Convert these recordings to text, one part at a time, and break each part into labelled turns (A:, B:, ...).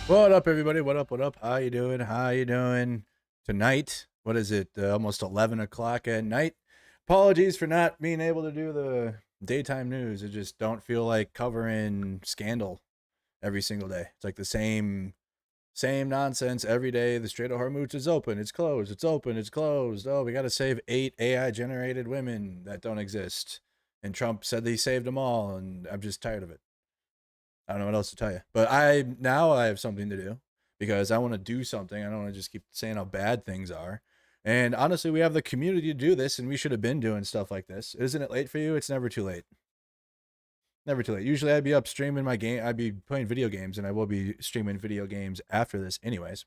A: What up, everybody? What up? What up? How you doing? How you doing tonight? What is it? Almost 11 o'clock at night. Apologies for not being able to do the daytime news. I just don't feel like covering scandal every single day. It's like the same nonsense every day. The Strait of Hormuz is open. It's closed. It's open. It's closed. Oh, we got to save 8 AI generated women that don't exist. And Trump said he saved them all, and I'm just tired of it. I don't know what else to tell you. But I have something to do because I want to do something. I don't want to just keep saying how bad things are. And honestly, we have the community to do this, and we should have been doing stuff like this. Isn't it late for you? It's never too late. Never too late. Usually, I'd be up streaming my game. I'd be playing video games, and I will be streaming video games after this, anyways.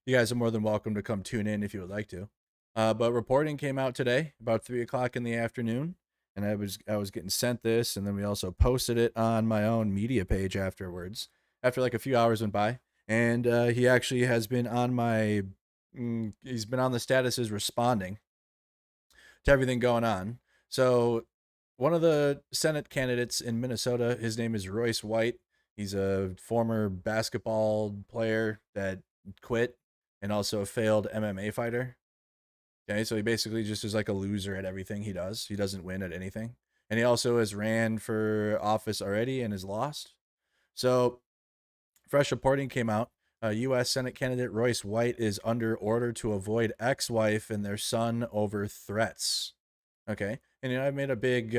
A: You guys are more than welcome to come tune in if you would like to. But reporting came out today about 3 o'clock in the afternoon, and I was getting sent this, and then we also posted it on my own media page afterwards. After like a few hours went by, and he actually has been on my he's been on the statuses responding to everything going on. So one of the Senate candidates in Minnesota, his name is Royce White. He's a former basketball player that quit and also a failed MMA fighter. Okay, so he basically just is like a loser at everything he does. He doesn't win at anything. And he also has ran for office already and has lost. So fresh reporting came out. U.S. Senate candidate Royce White is under order to avoid ex-wife and their son over threats. Okay, and I made a big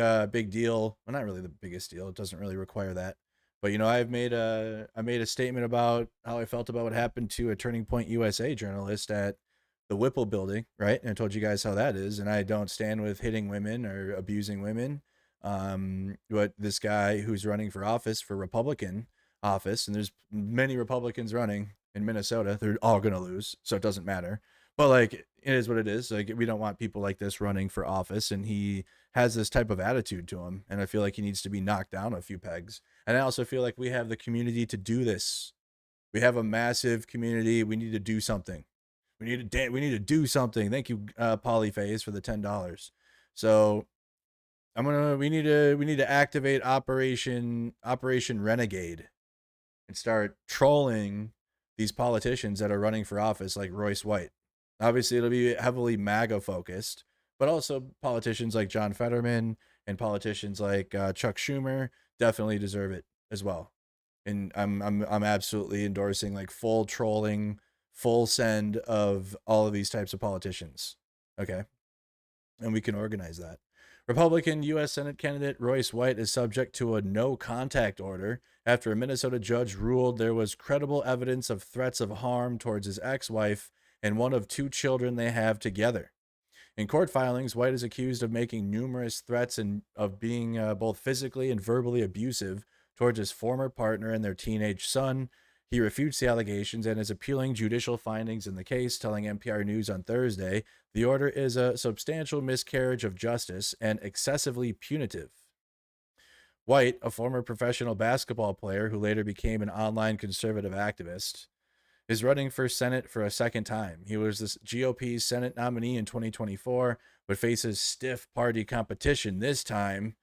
A: deal. Well, not really the biggest deal. It doesn't really require that. But I made a statement about how I felt about what happened to a Turning Point USA journalist at the Whipple building, right? And I told you guys how that is, and I don't stand with hitting women or abusing women. But this guy who's running for office, for Republican office, and there's many Republicans running in Minnesota, they're all gonna lose, so it doesn't matter. But like, it is what it is. Like, we don't want people like this running for office, and he has this type of attitude to him, and I feel like he needs to be knocked down a few pegs. And I also feel like we have the community to do this. We have a massive community. We need to do something. We need to do something. Thank you, Polyphase, for the $10. So we need to activate Operation Renegade and start trolling these politicians that are running for office like Royce White. Obviously, it'll be heavily MAGA focused, but also politicians like John Fetterman and politicians like Chuck Schumer definitely deserve it as well. And I'm absolutely endorsing like full trolling, full send of all of these types of politicians. Okay, and we can organize that. Republican U.S. Senate candidate Royce White is subject to a no contact order after a Minnesota judge ruled there was credible evidence of threats of harm towards his ex wife and one of two children they have together. In court filings, White is accused of making numerous threats and of being both physically and verbally abusive towards his former partner and their teenage son. He refutes the allegations and is appealing judicial findings in the case, telling NPR News on Thursday the order is a substantial miscarriage of justice and excessively punitive. White, a former professional basketball player who later became an online conservative activist, is running for Senate for a second time. He was the GOP's Senate nominee in 2024, but faces stiff party competition this time.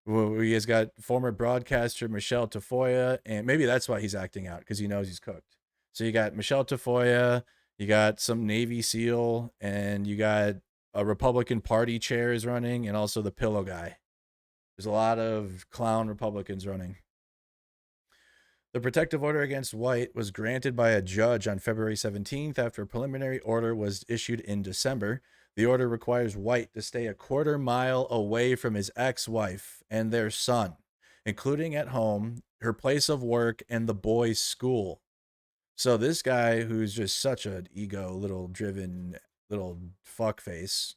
A: He has got former broadcaster Michelle Tafoya, and maybe that's why he's acting out, because he knows he's cooked. So you got Michelle Tafoya, you got some Navy SEAL, and you got a Republican Party chair is running, and also the pillow guy. There's a lot of clown Republicans running. The protective order against White was granted by a judge on February 17th after a preliminary order was issued in December. The order requires White to stay a quarter mile away from his ex wife and their son, including at home, her place of work, and the boys' school. So, this guy who's just such an ego, little driven, little fuckface,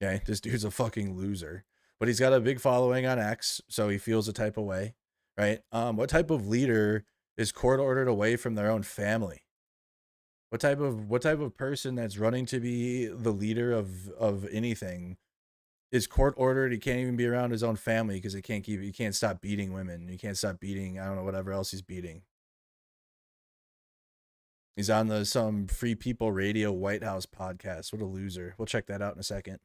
A: okay, this dude's a fucking loser. But he's got a big following on X, so he feels a type of way, right? What type of leader is court ordered away from their own family? What type of person that's running to be the leader of anything is court ordered? He can't even be around his own family because he can't stop beating women. He can't stop beating, I don't know, whatever else he's beating. He's on the some Free People Radio White House podcast. What a loser. We'll check that out in a second.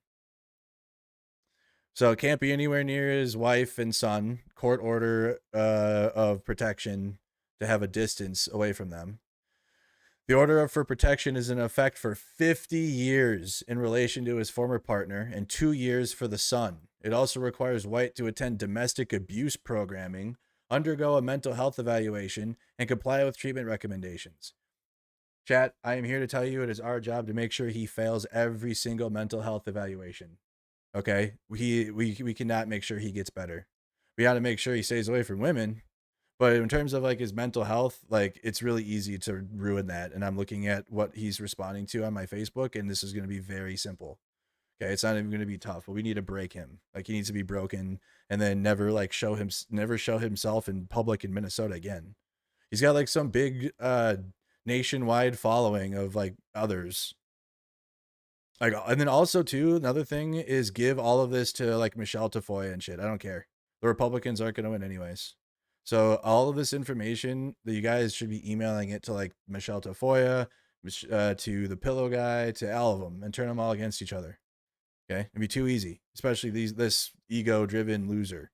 A: So it can't be anywhere near his wife and son. Court order of protection to have a distance away from them. The order for protection is in effect for 50 years in relation to his former partner and 2 years for the son. It also requires White to attend domestic abuse programming, undergo a mental health evaluation, and comply with treatment recommendations. Chat, I am here to tell you it is our job to make sure he fails every single mental health evaluation. Okay? We cannot make sure he gets better. We got to make sure he stays away from women. But in terms of like his mental health, like it's really easy to ruin that. And I'm looking at what he's responding to on my Facebook, and this is going to be very simple. Okay, it's not even going to be tough, but we need to break him. Like he needs to be broken, and then never like never show himself in public in Minnesota again. He's got like some big nationwide following of like others. Like, and then also too, another thing is give all of this to like Michelle Tafoya and shit. I don't care. The Republicans aren't going to win anyways. So all of this information that you guys should be emailing it to like Michelle Tafoya, to the Pillow Guy, to all of them, and turn them all against each other. Okay, it'd be too easy, especially this ego-driven loser.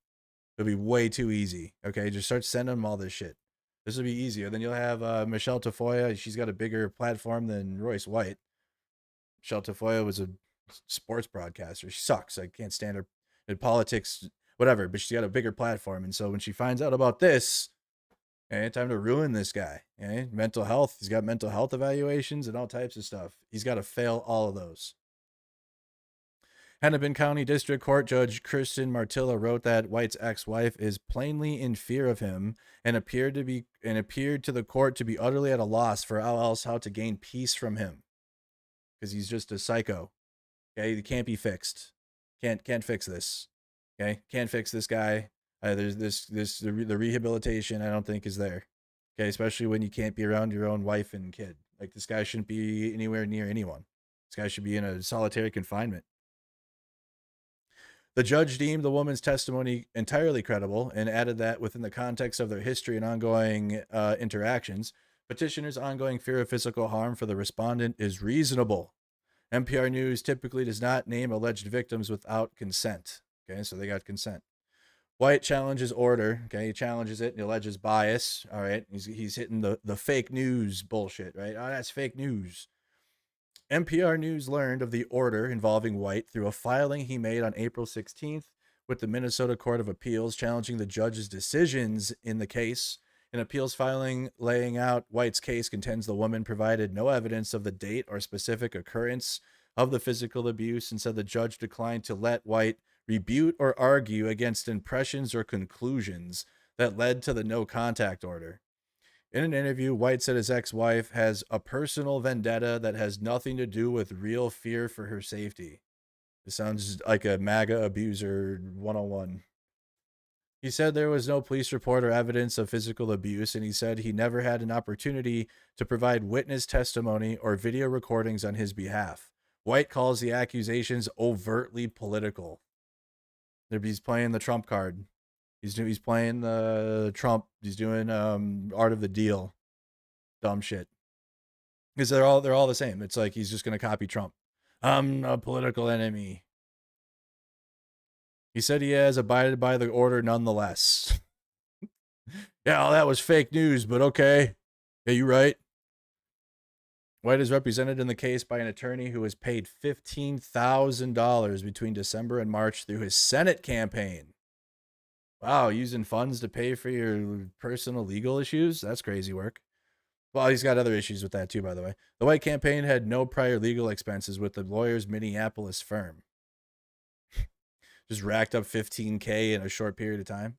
A: It'll be way too easy. Okay, just start sending them all this shit. This will be easier. Then you'll have Michelle Tafoya. She's got a bigger platform than Royce White. Michelle Tafoya was a sports broadcaster. She sucks. I can't stand her in politics, whatever. But she's got a bigger platform, and so when she finds out about this, okay, time to ruin this guy. Okay, mental health. He's got mental health evaluations and all types of stuff. He's got to fail all of those. Hennepin County District Court Judge Kristen Martilla wrote that White's ex-wife is plainly in fear of him and appeared to the court to be utterly at a loss for how to gain peace from him, because he's just a psycho. Okay, he can't be fixed. Can't fix this. Okay, can't fix this guy. There's the rehabilitation I don't think is there. Okay, especially when you can't be around your own wife and kid. Like this guy shouldn't be anywhere near anyone. This guy should be in a solitary confinement. The judge deemed the woman's testimony entirely credible and added that within the context of their history and ongoing interactions, petitioner's ongoing fear of physical harm for the respondent is reasonable. NPR News typically does not name alleged victims without consent. Okay, so they got consent. White challenges order. Okay, he challenges it and he alleges bias. All right, he's hitting the fake news bullshit, right? Oh, that's fake news. NPR News learned of the order involving White through a filing he made on April 16th with the Minnesota Court of Appeals challenging the judge's decisions in the case. An appeals filing laying out White's case contends the woman provided no evidence of the date or specific occurrence of the physical abuse and said the judge declined to let White rebut or argue against impressions or conclusions that led to the no contact order. In an interview, White said his ex-wife has a personal vendetta that has nothing to do with real fear for her safety. It sounds like a MAGA abuser 101. He said there was no police report or evidence of physical abuse, and he said he never had an opportunity to provide witness testimony or video recordings on his behalf. White calls the accusations overtly political. He's playing the Trump card. He's playing the Trump. He's doing art of the deal, dumb shit. Because they're all the same. It's like he's just gonna copy Trump. I'm a political enemy. He said he has abided by the order nonetheless. Yeah, well, that was fake news, but okay. Yeah, you right. White is represented in the case by an attorney who was paid $15,000 between December and March through his Senate campaign. Wow, using funds to pay for your personal legal issues? That's crazy work. Well, he's got other issues with that too, by the way. The White campaign had no prior legal expenses with the lawyer's Minneapolis firm. Just racked up $15K in a short period of time.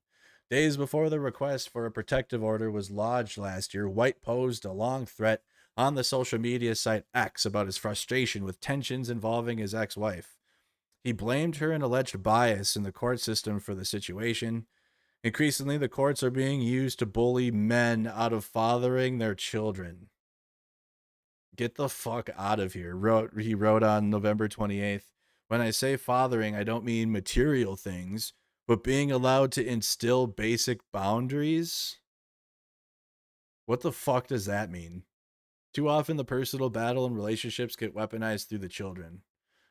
A: Days before the request for a protective order was lodged last year, White posed a long threat on the social media site X about his frustration with tensions involving his ex-wife. He blamed her and alleged bias in the court system for the situation. Increasingly, the courts are being used to bully men out of fathering their children. Get the fuck out of here, he wrote on November 28th. When I say fathering, I don't mean material things, but being allowed to instill basic boundaries? What the fuck does that mean? Too often the personal battle and relationships get weaponized through the children.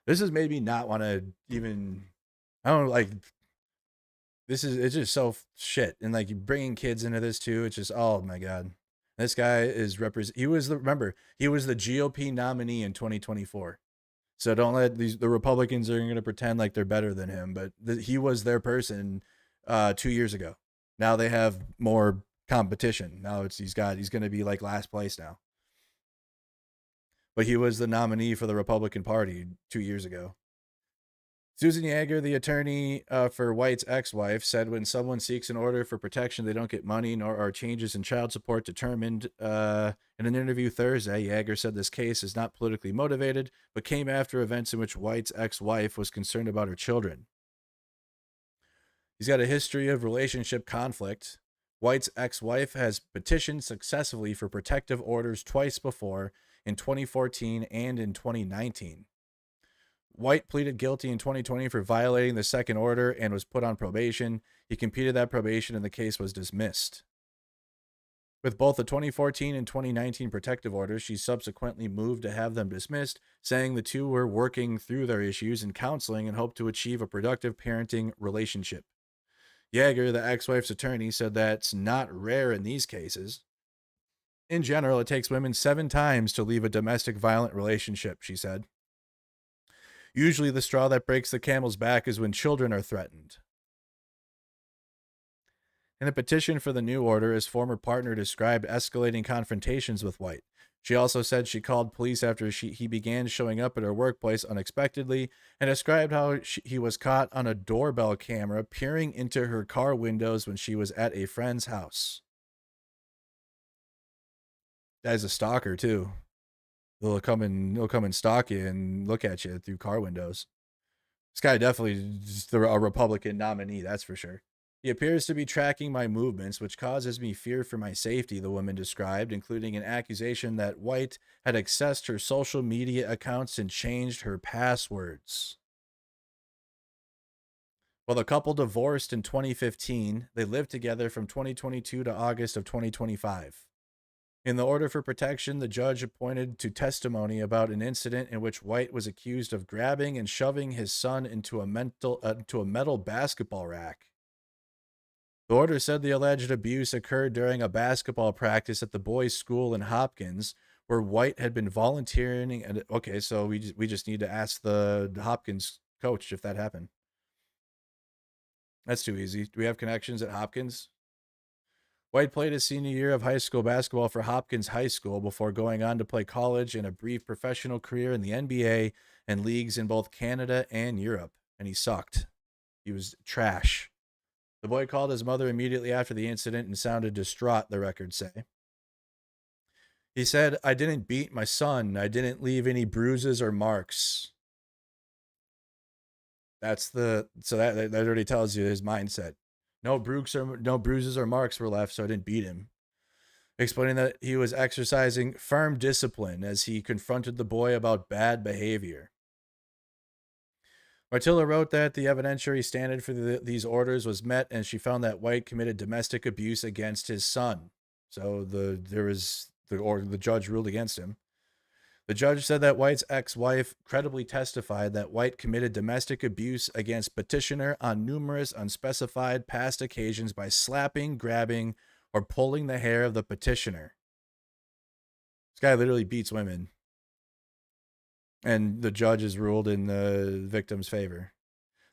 A: This has made me not want to even, I don't know, like, it's just so shit. And like you bringing kids into this too. It's just, oh my God. This guy is remember, he was the GOP nominee in 2024. So don't let the Republicans are going to pretend like they're better than him, but he was their person 2 years ago. Now they have more competition. Now he's going to be like last place now. But he was the nominee for the Republican Party 2 years ago. Susan Yeager, the attorney for White's ex-wife, said when someone seeks an order for protection, they don't get money, nor are changes in child support determined. In an interview Thursday, Yeager said this case is not politically motivated, but came after events in which White's ex-wife was concerned about her children. He's got a history of relationship conflict. White's ex-wife has petitioned successfully for protective orders twice before, in 2014 and in 2019. White pleaded guilty in 2020 for violating the second order and was put on probation. He completed that probation and the case was dismissed. With both the 2014 and 2019 protective orders, she subsequently moved to have them dismissed, saying the two were working through their issues and counseling and hoped to achieve a productive parenting relationship. Yeager, the ex-wife's attorney, said that's not rare in these cases. In general, it takes women 7 times to leave a domestic violent relationship, she said. Usually the straw that breaks the camel's back is when children are threatened. In a petition for the new order, his former partner described escalating confrontations with White. She also said she called police after he began showing up at her workplace unexpectedly and described how he was caught on a doorbell camera peering into her car windows when she was at a friend's house. Guy's a stalker too. They'll come and stalk you and look at you through car windows. This guy definitely is a Republican nominee, that's for sure. He appears to be tracking my movements, which causes me fear for my safety, the woman described, including an accusation that White had accessed her social media accounts and changed her passwords. Well, the couple divorced in 2015. They lived together from 2022 to August of 2025. In the order for protection, the judge pointed to testimony about an incident in which White was accused of grabbing and shoving his son into a metal basketball rack. The order said the alleged abuse occurred during a basketball practice at the boys' school in Hopkins, where White had been volunteering. And okay, so we just need to ask the Hopkins coach if that happened. That's too easy. Do we have connections at Hopkins? White played his senior year of high school basketball for Hopkins High School before going on to play college and a brief professional career in the NBA and leagues in both Canada and Europe. And he sucked. He was trash. The boy called his mother immediately after the incident and sounded distraught, the records say. He said, "I didn't beat my son. I didn't leave any bruises or marks." So that already tells you his mindset. No bruises or marks were left, so I didn't beat him. Explaining that he was exercising firm discipline as he confronted the boy about bad behavior. Martilla wrote that the evidentiary standard for these orders was met, and she found that White committed domestic abuse against his son. So the judge ruled against him. The judge said that White's ex-wife credibly testified that White committed domestic abuse against petitioner on numerous unspecified past occasions by slapping, grabbing, or pulling the hair of the petitioner. This guy literally beats women. And the judge has ruled in the victim's favor.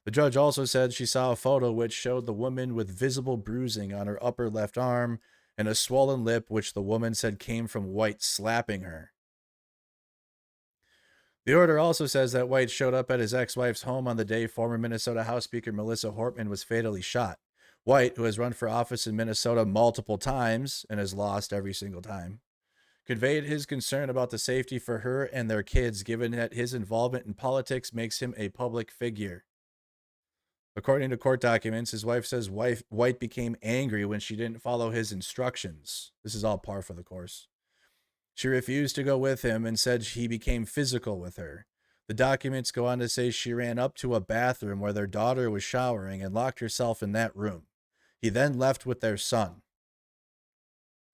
A: The judge also said she saw a photo which showed the woman with visible bruising on her upper left arm and a swollen lip, which the woman said came from White slapping her. The order also says that White showed up at his ex-wife's home on the day former Minnesota House Speaker Melissa Hortman was fatally shot. White, who has run for office in Minnesota multiple times and has lost every single time, conveyed his concern about the safety for her and their kids, given that his involvement in politics makes him a public figure. According to court documents, his wife says White became angry when she didn't follow his instructions. This is all par for the course. She refused to go with him and said he became physical with her. The documents go on to say she ran up to a bathroom where their daughter was showering and locked herself in that room. He then left with their son.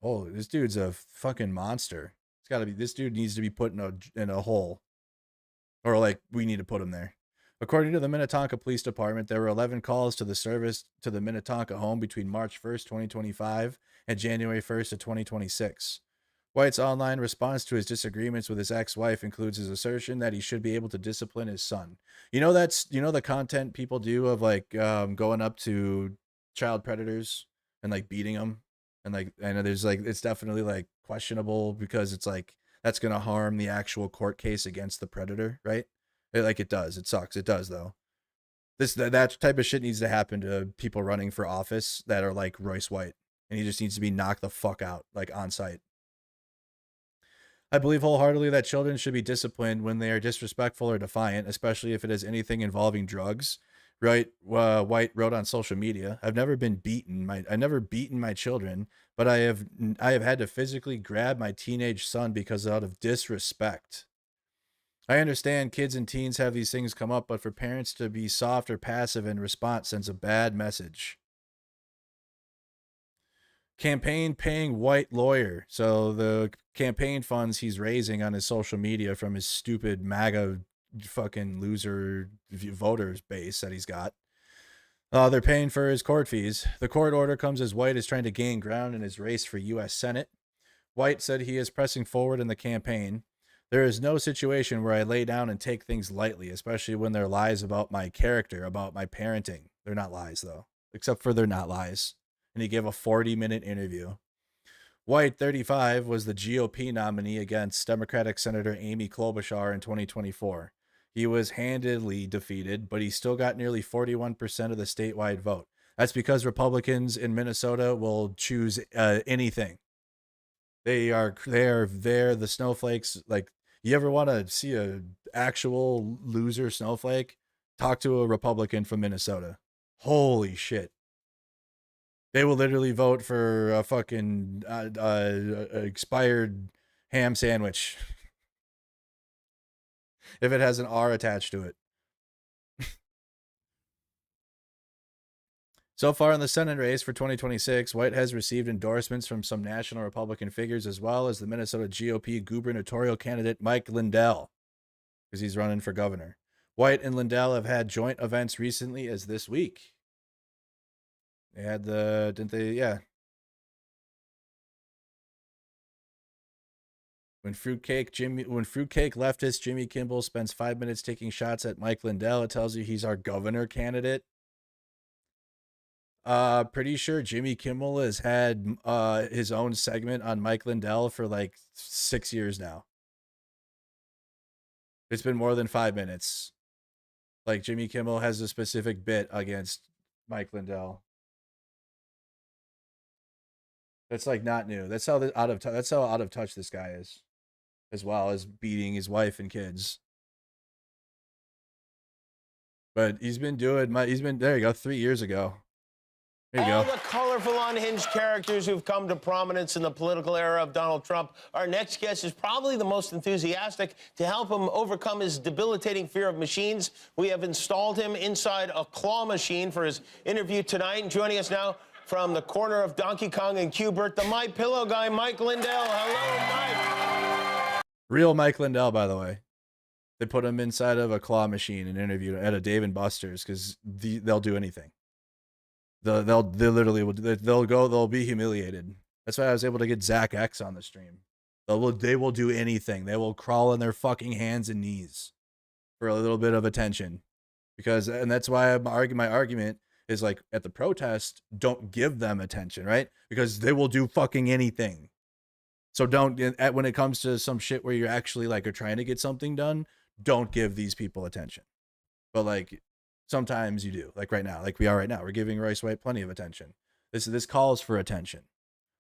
A: Oh, this dude's a fucking monster. This dude needs to be put in a hole. Or like, we need to put him there. According to the Minnetonka Police Department, there were 11 calls to the service to the Minnetonka home between March 1st, 2025 and January 1st of 2026. White's online response to his disagreements with his ex-wife includes his assertion that he should be able to discipline his son. The content people do of like going up to child predators and like beating them, and like I know there's like it's definitely like questionable because it's like that's gonna harm the actual court case against the predator, right? It does. It sucks. It does though. That type of shit needs to happen to people running for office that are like Royce White, and he just needs to be knocked the fuck out like on site. I believe wholeheartedly that children should be disciplined when they are disrespectful or defiant, especially if it is anything involving drugs. Right? White wrote on social media, "I've never been beaten. I never beaten my children, but I have had to physically grab my teenage son because out of disrespect. I understand kids and teens have these things come up, but for parents to be soft or passive in response sends a bad message." Campaign paying White lawyer. So the campaign funds he's raising on his social media from his stupid MAGA fucking loser voters base that he's got. They're paying for his court fees. The court order comes as White is trying to gain ground in his race for U.S. Senate. White said he is pressing forward in the campaign. "There is no situation where I lay down and take things lightly, especially when they're lies about my character, about my parenting." They're not lies, though, except for they're not lies. And he gave a 40-minute interview. White, 35, was the GOP nominee against Democratic Senator Amy Klobuchar in 2024. He was handily defeated, but he still got nearly 41% of the statewide vote. That's because Republicans in Minnesota will choose anything. They're the snowflakes. Like, you ever want to see a actual loser snowflake? Talk to a Republican from Minnesota. Holy shit. They will literally vote for a fucking expired ham sandwich if it has an R attached to it. So far in the Senate race for 2026, White has received endorsements from some national Republican figures as well as the Minnesota GOP gubernatorial candidate Mike Lindell, because he's running for governor. White and Lindell have had joint events recently as this week. They had didn't they? Yeah. When fruitcake leftist Jimmy Kimmel spends 5 minutes taking shots at Mike Lindell, it tells you he's our governor candidate. Pretty sure Jimmy Kimmel has had his own segment on Mike Lindell for like 6 years now. It's been more than 5 minutes. Like, Jimmy Kimmel has a specific bit against Mike Lindell. That's like not new. That's how out of touch this guy is, as well as beating his wife and kids. But there you go, 3 years ago. There you
B: All
A: go.
B: the colorful, unhinged characters who've come to prominence in the political era of Donald Trump. Our next guest is probably the most enthusiastic to help him overcome his debilitating fear of machines. We have installed him inside a claw machine for his interview tonight. And joining us now from the corner of Donkey Kong and Q*bert, the My Pillow guy, Mike Lindell. Hello, Mike.
A: Real Mike Lindell, by the way. They put him inside of a claw machine and interviewed at a Dave & Buster's because they'll do anything. They'll be humiliated. That's why I was able to get Zach X on the stream. They will do anything. They will crawl on their fucking hands and knees for a little bit of attention, and that's why my argument is, like, at the protest, don't give them attention, right? Because they will do fucking anything. So when it comes to some shit where you're actually like are trying to get something done, don't give these people attention. But like, sometimes you do, like right now, like we are right now. We're giving Royce White plenty of attention. This calls for attention.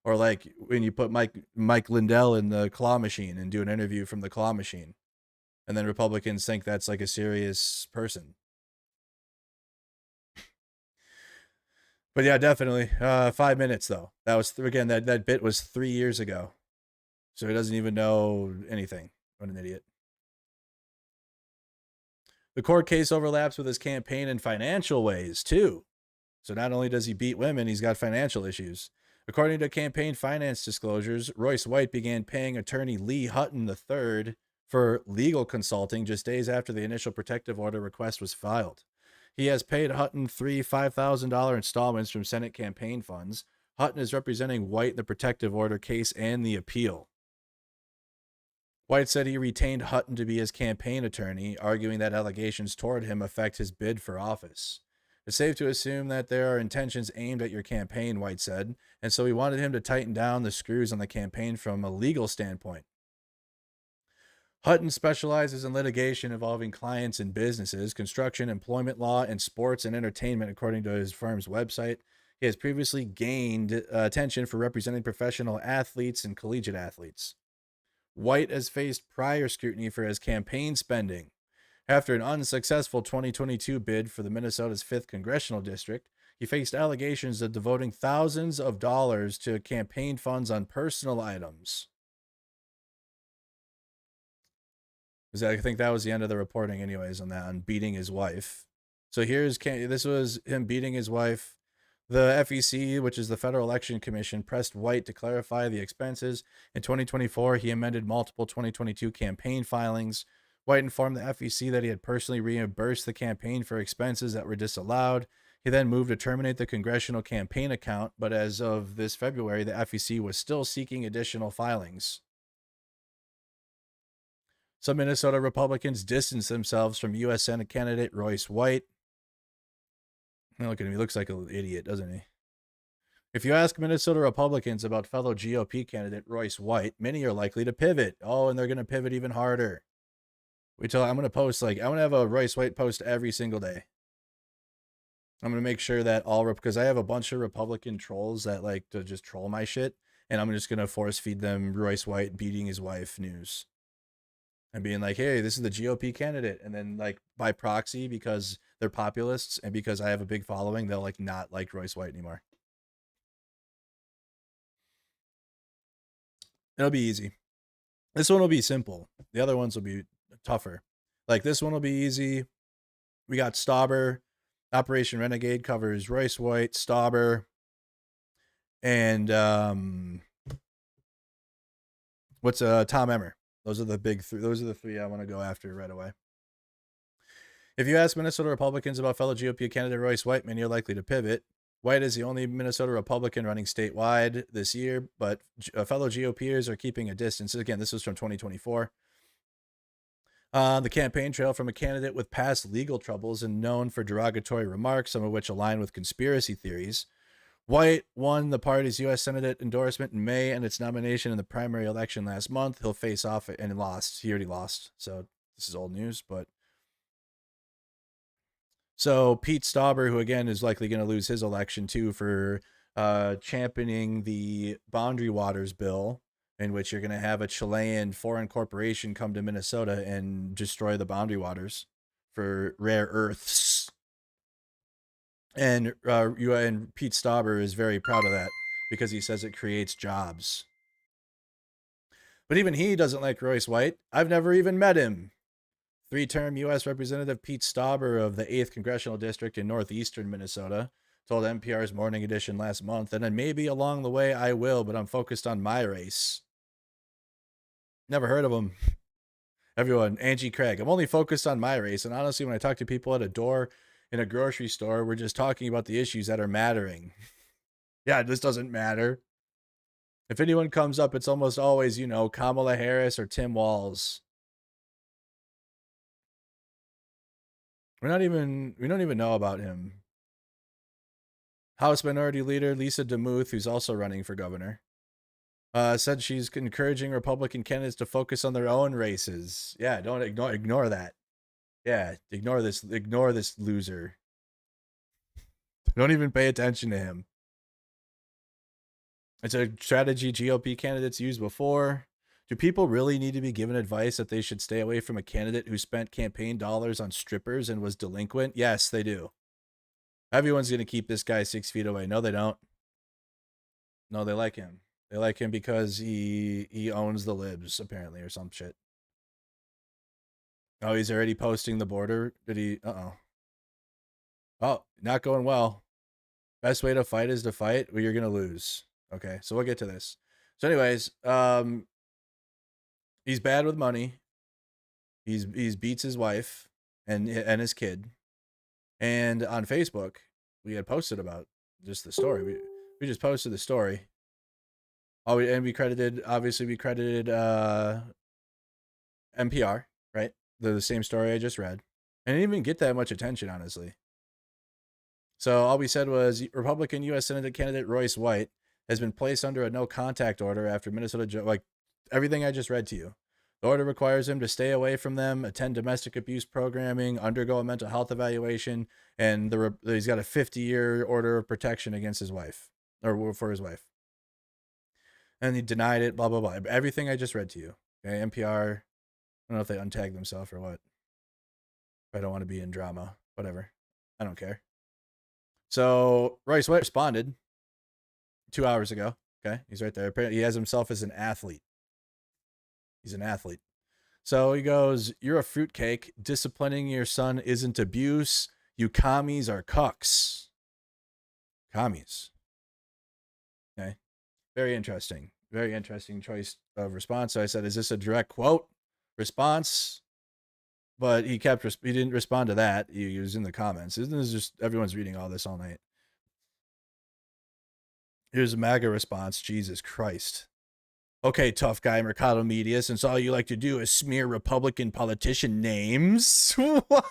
A: Or like when you put Mike Lindell in the claw machine and do an interview from the claw machine, and then Republicans think that's like a serious person. But yeah, definitely. 5 minutes though. That was again that bit was 3 years ago, so he doesn't even know anything. What an idiot. The court case overlaps with his campaign in financial ways, too. So not only does he beat women, he's got financial issues. According to campaign finance disclosures, Royce White began paying attorney Lee Hutton III for legal consulting just days after the initial protective order request was filed. He has paid Hutton three $5,000 installments from Senate campaign funds. Hutton is representing White in the protective order case and the appeal. White said he retained Hutton to be his campaign attorney, arguing that allegations toward him affect his bid for office. It's safe to assume that there are intentions aimed at your campaign, White said, and so we wanted him to tighten down the screws on the campaign from a legal standpoint. Hutton specializes in litigation involving clients and businesses, construction, employment law, and sports and entertainment, according to his firm's website. He has previously gained attention for representing professional athletes and collegiate athletes. White has faced prior scrutiny for his campaign spending. After an unsuccessful 2022 bid for the Minnesota's 5th congressional district, he faced allegations of devoting thousands of dollars to campaign funds on personal items. I think that was the end of the reporting anyways on that, on beating his wife. So this was him beating his wife. The FEC, which is the Federal Election Commission, pressed White to clarify the expenses. In 2024, he amended multiple 2022 campaign filings. White informed the FEC that he had personally reimbursed the campaign for expenses that were disallowed. He then moved to terminate the congressional campaign account, but as of this February, the FEC was still seeking additional filings. Some Minnesota Republicans distanced themselves from U.S. Senate candidate Royce White. Look at him. He looks like an idiot, doesn't he? If you ask Minnesota Republicans about fellow GOP candidate Royce White, many are likely to pivot. Oh, and they're going to pivot even harder. I'm going to post, I'm going to have a Royce White post every single day. I'm going to make sure that because I have a bunch of Republican trolls that like to just troll my shit, and I'm just going to force feed them Royce White beating his wife news. And being like, hey, this is the GOP candidate. And then like by proxy, because they're populists and because I have a big following, they'll like not like Royce White anymore. It'll be easy. This one will be simple. The other ones will be tougher. Like this one will be easy. We got Stauber. Operation Renegade covers Royce White, Stauber, and Tom Emmer. Those are the big three. Those are the three I want to go after right away. If you ask Minnesota Republicans about fellow GOP candidate Royce White, many are likely to pivot. White is the only Minnesota Republican running statewide this year, but fellow GOPers are keeping a distance. Again, this was from 2024. The campaign trail from a candidate with past legal troubles and known for derogatory remarks, some of which align with conspiracy theories. White won the party's U.S. Senate endorsement in May and its nomination in the primary election last month. He'll face off and lost. He already lost, so this is old news. But so Pete Stauber, who again is likely going to lose his election too for championing the Boundary Waters bill, in which you're going to have a Chilean foreign corporation come to Minnesota and destroy the Boundary Waters for rare earths. And Pete Stauber is very proud of that because he says it creates jobs. But even he doesn't like Royce White. I've never even met him. 3-term U.S. Representative Pete Stauber of the 8th Congressional District in northeastern Minnesota told NPR's Morning Edition last month, and then maybe along the way I will, but I'm focused on my race. Never heard of him. Everyone, Angie Craig. I'm only focused on my race, and honestly, when I talk to people at a door in a grocery store, we're just talking about the issues that are mattering. Yeah, this doesn't matter. If anyone comes up, it's almost always, Kamala Harris or Tim Walz. We don't even know about him. House Minority Leader Lisa DeMuth, who's also running for governor, said she's encouraging Republican candidates to focus on their own races. Yeah, don't ignore that. Yeah, ignore this loser. Don't even pay attention to him. It's a strategy GOP candidates used before. Do people really need to be given advice that they should stay away from a candidate who spent campaign dollars on strippers and was delinquent? Yes, they do. Everyone's going to keep this guy 6 feet away. No, they don't. No, they like him. They like him because he owns the libs, apparently, or some shit. Oh, he's already posting the border. Did he? Oh, not going well. Best way to fight is to fight. Well, you're going to lose. Okay, so we'll get to this. So anyways, he's bad with money. He's beats his wife and his kid. And on Facebook, we had posted about just the story. We just posted the story. Oh, and we credited NPR, right? The same story I just read. And it didn't even get that much attention, honestly. So all we said was Republican U.S. Senate candidate Royce White has been placed under a no contact order after Minnesota, like everything I just read to you. The order requires him to stay away from them, attend domestic abuse programming, undergo a mental health evaluation, and he's got a 50-year order of protection against his wife, or for his wife. And he denied it, blah, blah, blah. Everything I just read to you. Okay, NPR, I don't know if they untagged themselves or what. I don't want to be in drama. Whatever. I don't care. So Royce White responded 2 hours ago. Okay, he's right there. Apparently, he has himself as an athlete. He's an athlete. So he goes, "You're a fruitcake. Disciplining your son isn't abuse. You commies are cucks." Commies. Okay. Very interesting. Very interesting choice of response. So I said, "Is this a direct quote response?" But he didn't respond to that. He was in the comments. This is just everyone's reading all this all night. Here's a MAGA response. Jesus Christ. Okay, tough guy, Mercado Media, since all you like to do is smear Republican politician names. What?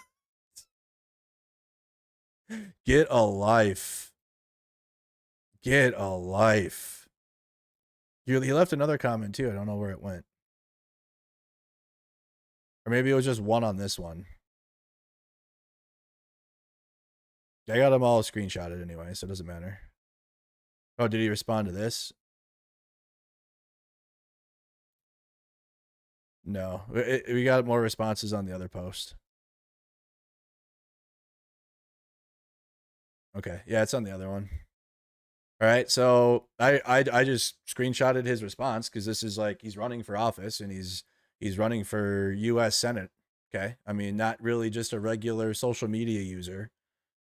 A: Get a life. Get a life. He left another comment too. I don't know where it went. Or maybe it was just one on this one. I got them all screenshotted anyway, so it doesn't matter. Oh, did he respond to this? No. We got more responses on the other post. Okay. Yeah, it's on the other one. All right. So I just screenshotted his response because this is like he's running for office and he's running for U.S. Senate. Okay. I mean, not really just a regular social media user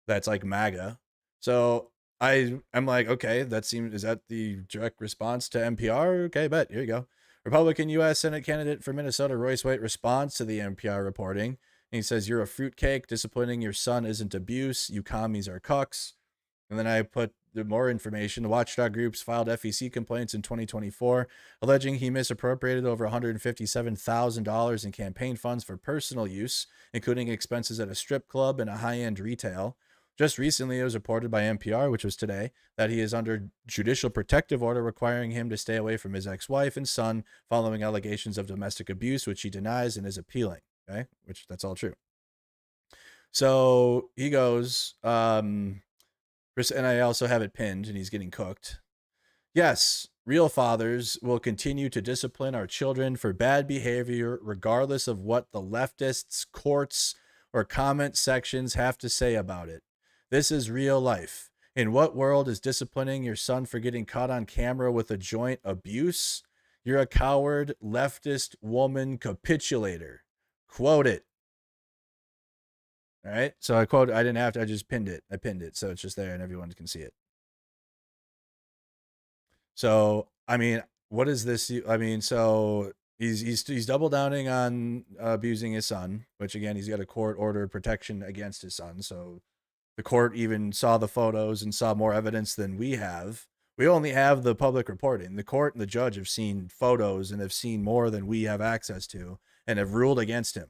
A: that's like MAGA. So I'm like, okay, is that the direct response to NPR? Okay, bet. Here you go. Republican U.S. Senate candidate for Minnesota, Royce White, responds to the NPR reporting. And he says, "You're a fruitcake. Disciplining your son isn't abuse. You commies are cucks." And then I put the more information. The watchdog groups filed FEC complaints in 2024, alleging he misappropriated over $157,000 in campaign funds for personal use, including expenses at a strip club and a high-end retail. Just recently, it was reported by NPR, which was today, that he is under judicial protective order requiring him to stay away from his ex-wife and son following allegations of domestic abuse, which he denies and is appealing. Okay, which that's all true. So he goes, and I also have it pinned, and he's getting cooked. "Yes, real fathers will continue to discipline our children for bad behavior, regardless of what the leftists, courts, or comment sections have to say about it. This is real life. In what world is disciplining your son for getting caught on camera with a joint abuse? You're a coward, leftist woman capitulator." Quote it. All right. So I didn't have to, I just pinned it. I pinned it. So it's just there and everyone can see it. So, I mean, what is this? I mean, so he's double downing on abusing his son, which again, he's got a court order protection against his son. So the court even saw the photos and saw more evidence than we have. We only have the public reporting. The court and the judge have seen photos and have seen more than we have access to and have ruled against him.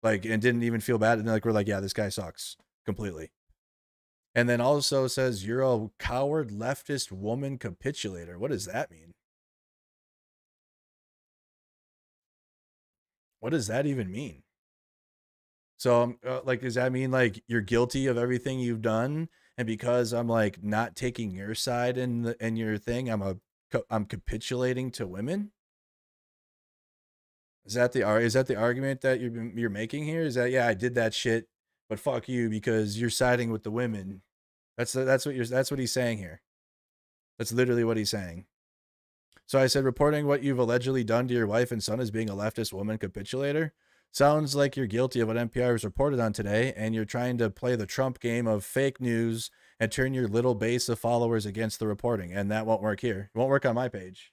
A: Like, and didn't even feel bad. And like, we're like, yeah, this guy sucks completely. And then also says, "You're a coward, leftist woman capitulator." What does that mean? What does that even mean? So, like, does that mean like you're guilty of everything you've done, and because I'm like not taking your side in your thing, I'm capitulating to women? Is that the argument that you're making here? Is that, yeah, I did that shit, but fuck you because you're siding with the women? That's what he's saying here. That's literally what he's saying. So I said, "Reporting what you've allegedly done to your wife and son as being a leftist woman capitulator sounds like you're guilty of what NPR has reported on today, and you're trying to play the Trump game of fake news and turn your little base of followers against the reporting, and that won't work here. It won't work on my page.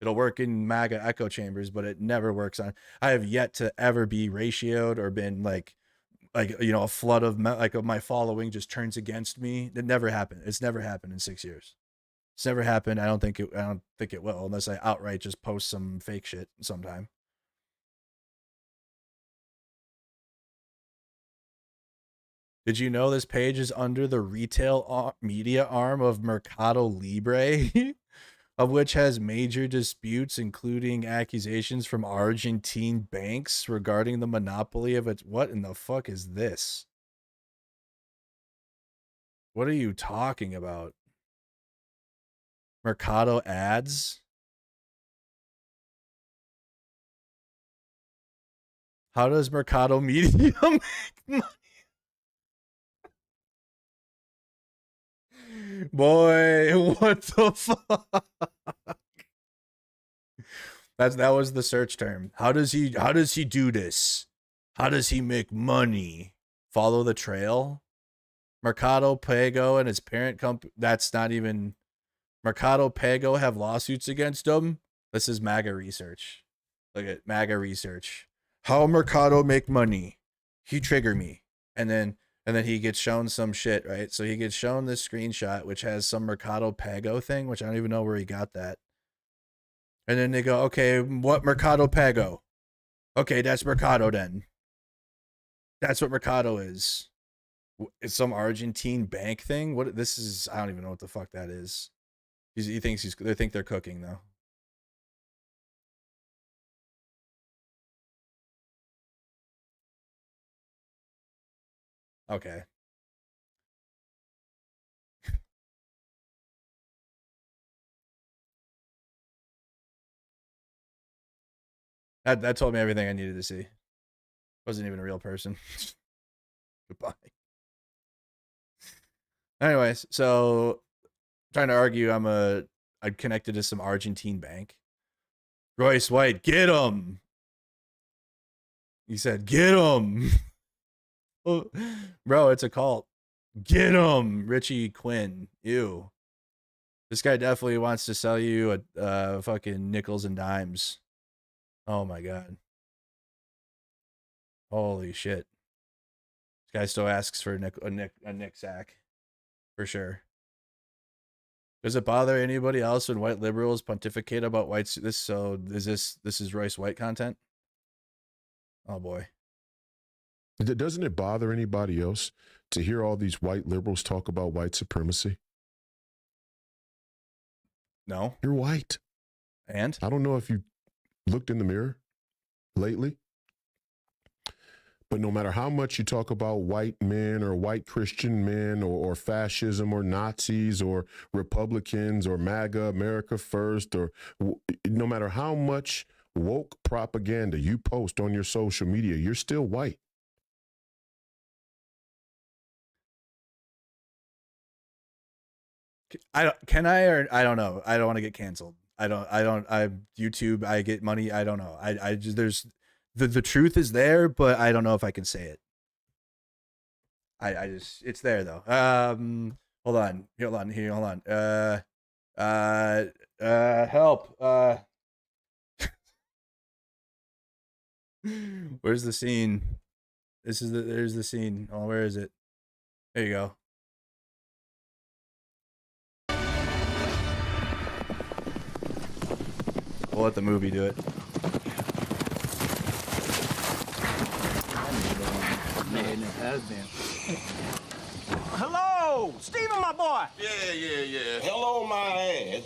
A: It'll work in MAGA echo chambers, but it never works on. I have yet to ever be ratioed or been like a flood of my following just turns against me. It never happened. It's never happened in 6 years. It's never happened. I don't think it will, unless I outright just post some fake shit sometime. Did you know this page is under the retail media arm of Mercado Libre, of which has major disputes, including accusations from Argentine banks regarding the monopoly of its... What in the fuck is this? What are you talking about? Mercado ads? How does Mercado Media make money? Boy, what the fuck? That was the search term. How does he do this? How does he make money? Follow the trail? Mercado Pago and his parent company. That's not even... Mercado Pago have lawsuits against him. This is MAGA research. Look at MAGA research. How Mercado make money? He trigger me. And then he gets shown some shit, right? So he gets shown this screenshot, which has some Mercado Pago thing, which I don't even know where he got that. And then they go, okay, what Mercado Pago? Okay, that's Mercado then. That's what Mercado is. It's some Argentine bank thing. What this is? I don't even know what the fuck that is. He thinks they think they're cooking though. Okay. That told me everything I needed to see. Wasn't even a real person. Goodbye. Anyways, so trying to argue I'm connected to some Argentine bank. Royce White, get him. He said, get him. Bro, it's a cult. Get him, Richie Quinn. Ew. This guy definitely wants to sell you a fucking nickels and dimes. Oh my god. Holy shit. This guy still asks for a nick sack. For sure. Does it bother anybody else when white liberals pontificate about whites? This is Royce White content? Oh boy.
C: Doesn't it bother anybody else to hear all these white liberals talk about white supremacy?
A: No.
C: You're white.
A: And?
C: I don't know if you looked in the mirror lately, but no matter how much you talk about white men or white Christian men or fascism or Nazis or Republicans or MAGA, America First, or no matter how much woke propaganda you post on your social media, you're still white.
A: I don't know. I don't want to get canceled. YouTube, I get money. I don't know. I just, there's the truth is there, but I don't know if I can say it. I just, it's there though. Hold on. Help. Where's the scene? There's the scene. Oh, where is it? There you go. We'll let the movie do it.
D: Hello, Steven, my boy.
E: Yeah. Hello, my ass.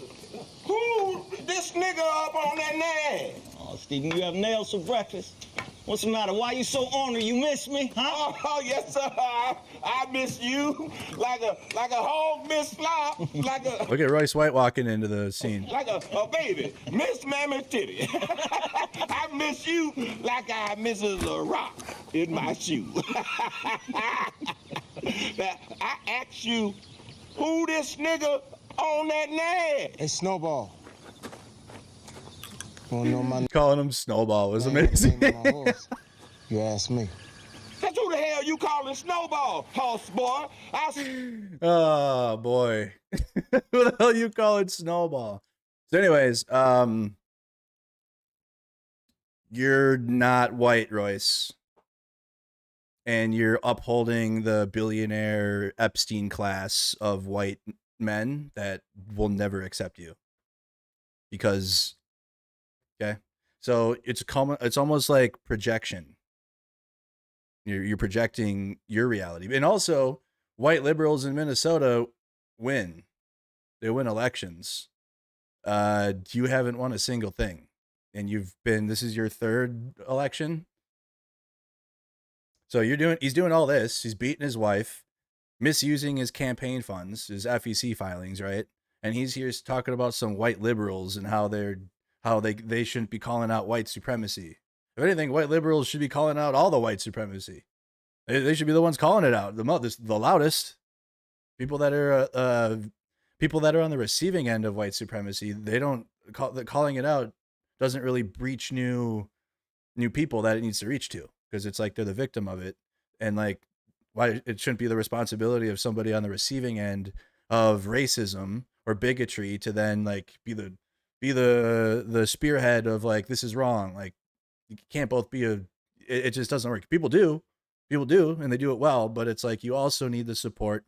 E: Who this nigga up on that name?
D: Oh, Steven, you have nails for breakfast. What's the matter? Why you so ornery? You miss me, huh?
E: Oh yes, sir. I miss you like a hog miss flop,
A: Look at Royce White walking into the scene.
E: Like a baby, Miss Mammy Titty. I miss you like I misses a rock in my shoe. Now, I ask you, who this nigga on that name?
F: Hey, Snowball. Wanna know my
A: Calling him Snowball was amazing.
F: name on my horse? You ask me.
E: That's who the hell you calling Snowball, horse boy?
A: Oh boy. Who the hell you calling Snowball? So anyways, You're not white, Royce. And you're upholding the billionaire Epstein class of white men that will never accept you. Because, okay, so it's almost like projection. You're projecting your reality. And also, white liberals in Minnesota win. They win elections. You haven't won a single thing. And this is your third election. So he's doing all this. He's beating his wife, misusing his campaign funds, his FEC filings, right? And he's here talking about some white liberals and how they shouldn't be calling out white supremacy. If anything, white liberals should be calling out all the white supremacy. They should be the ones calling it out the loudest. People that are on the receiving end of white supremacy, they don't calling it out doesn't really reach new people that it needs to reach to, because it's like they're the victim of it, and like why it shouldn't be the responsibility of somebody on the receiving end of racism or bigotry to then like be the spearhead of like, this is wrong. Like, you can't both be it just doesn't work. People do, and they do it well, but it's like you also need the support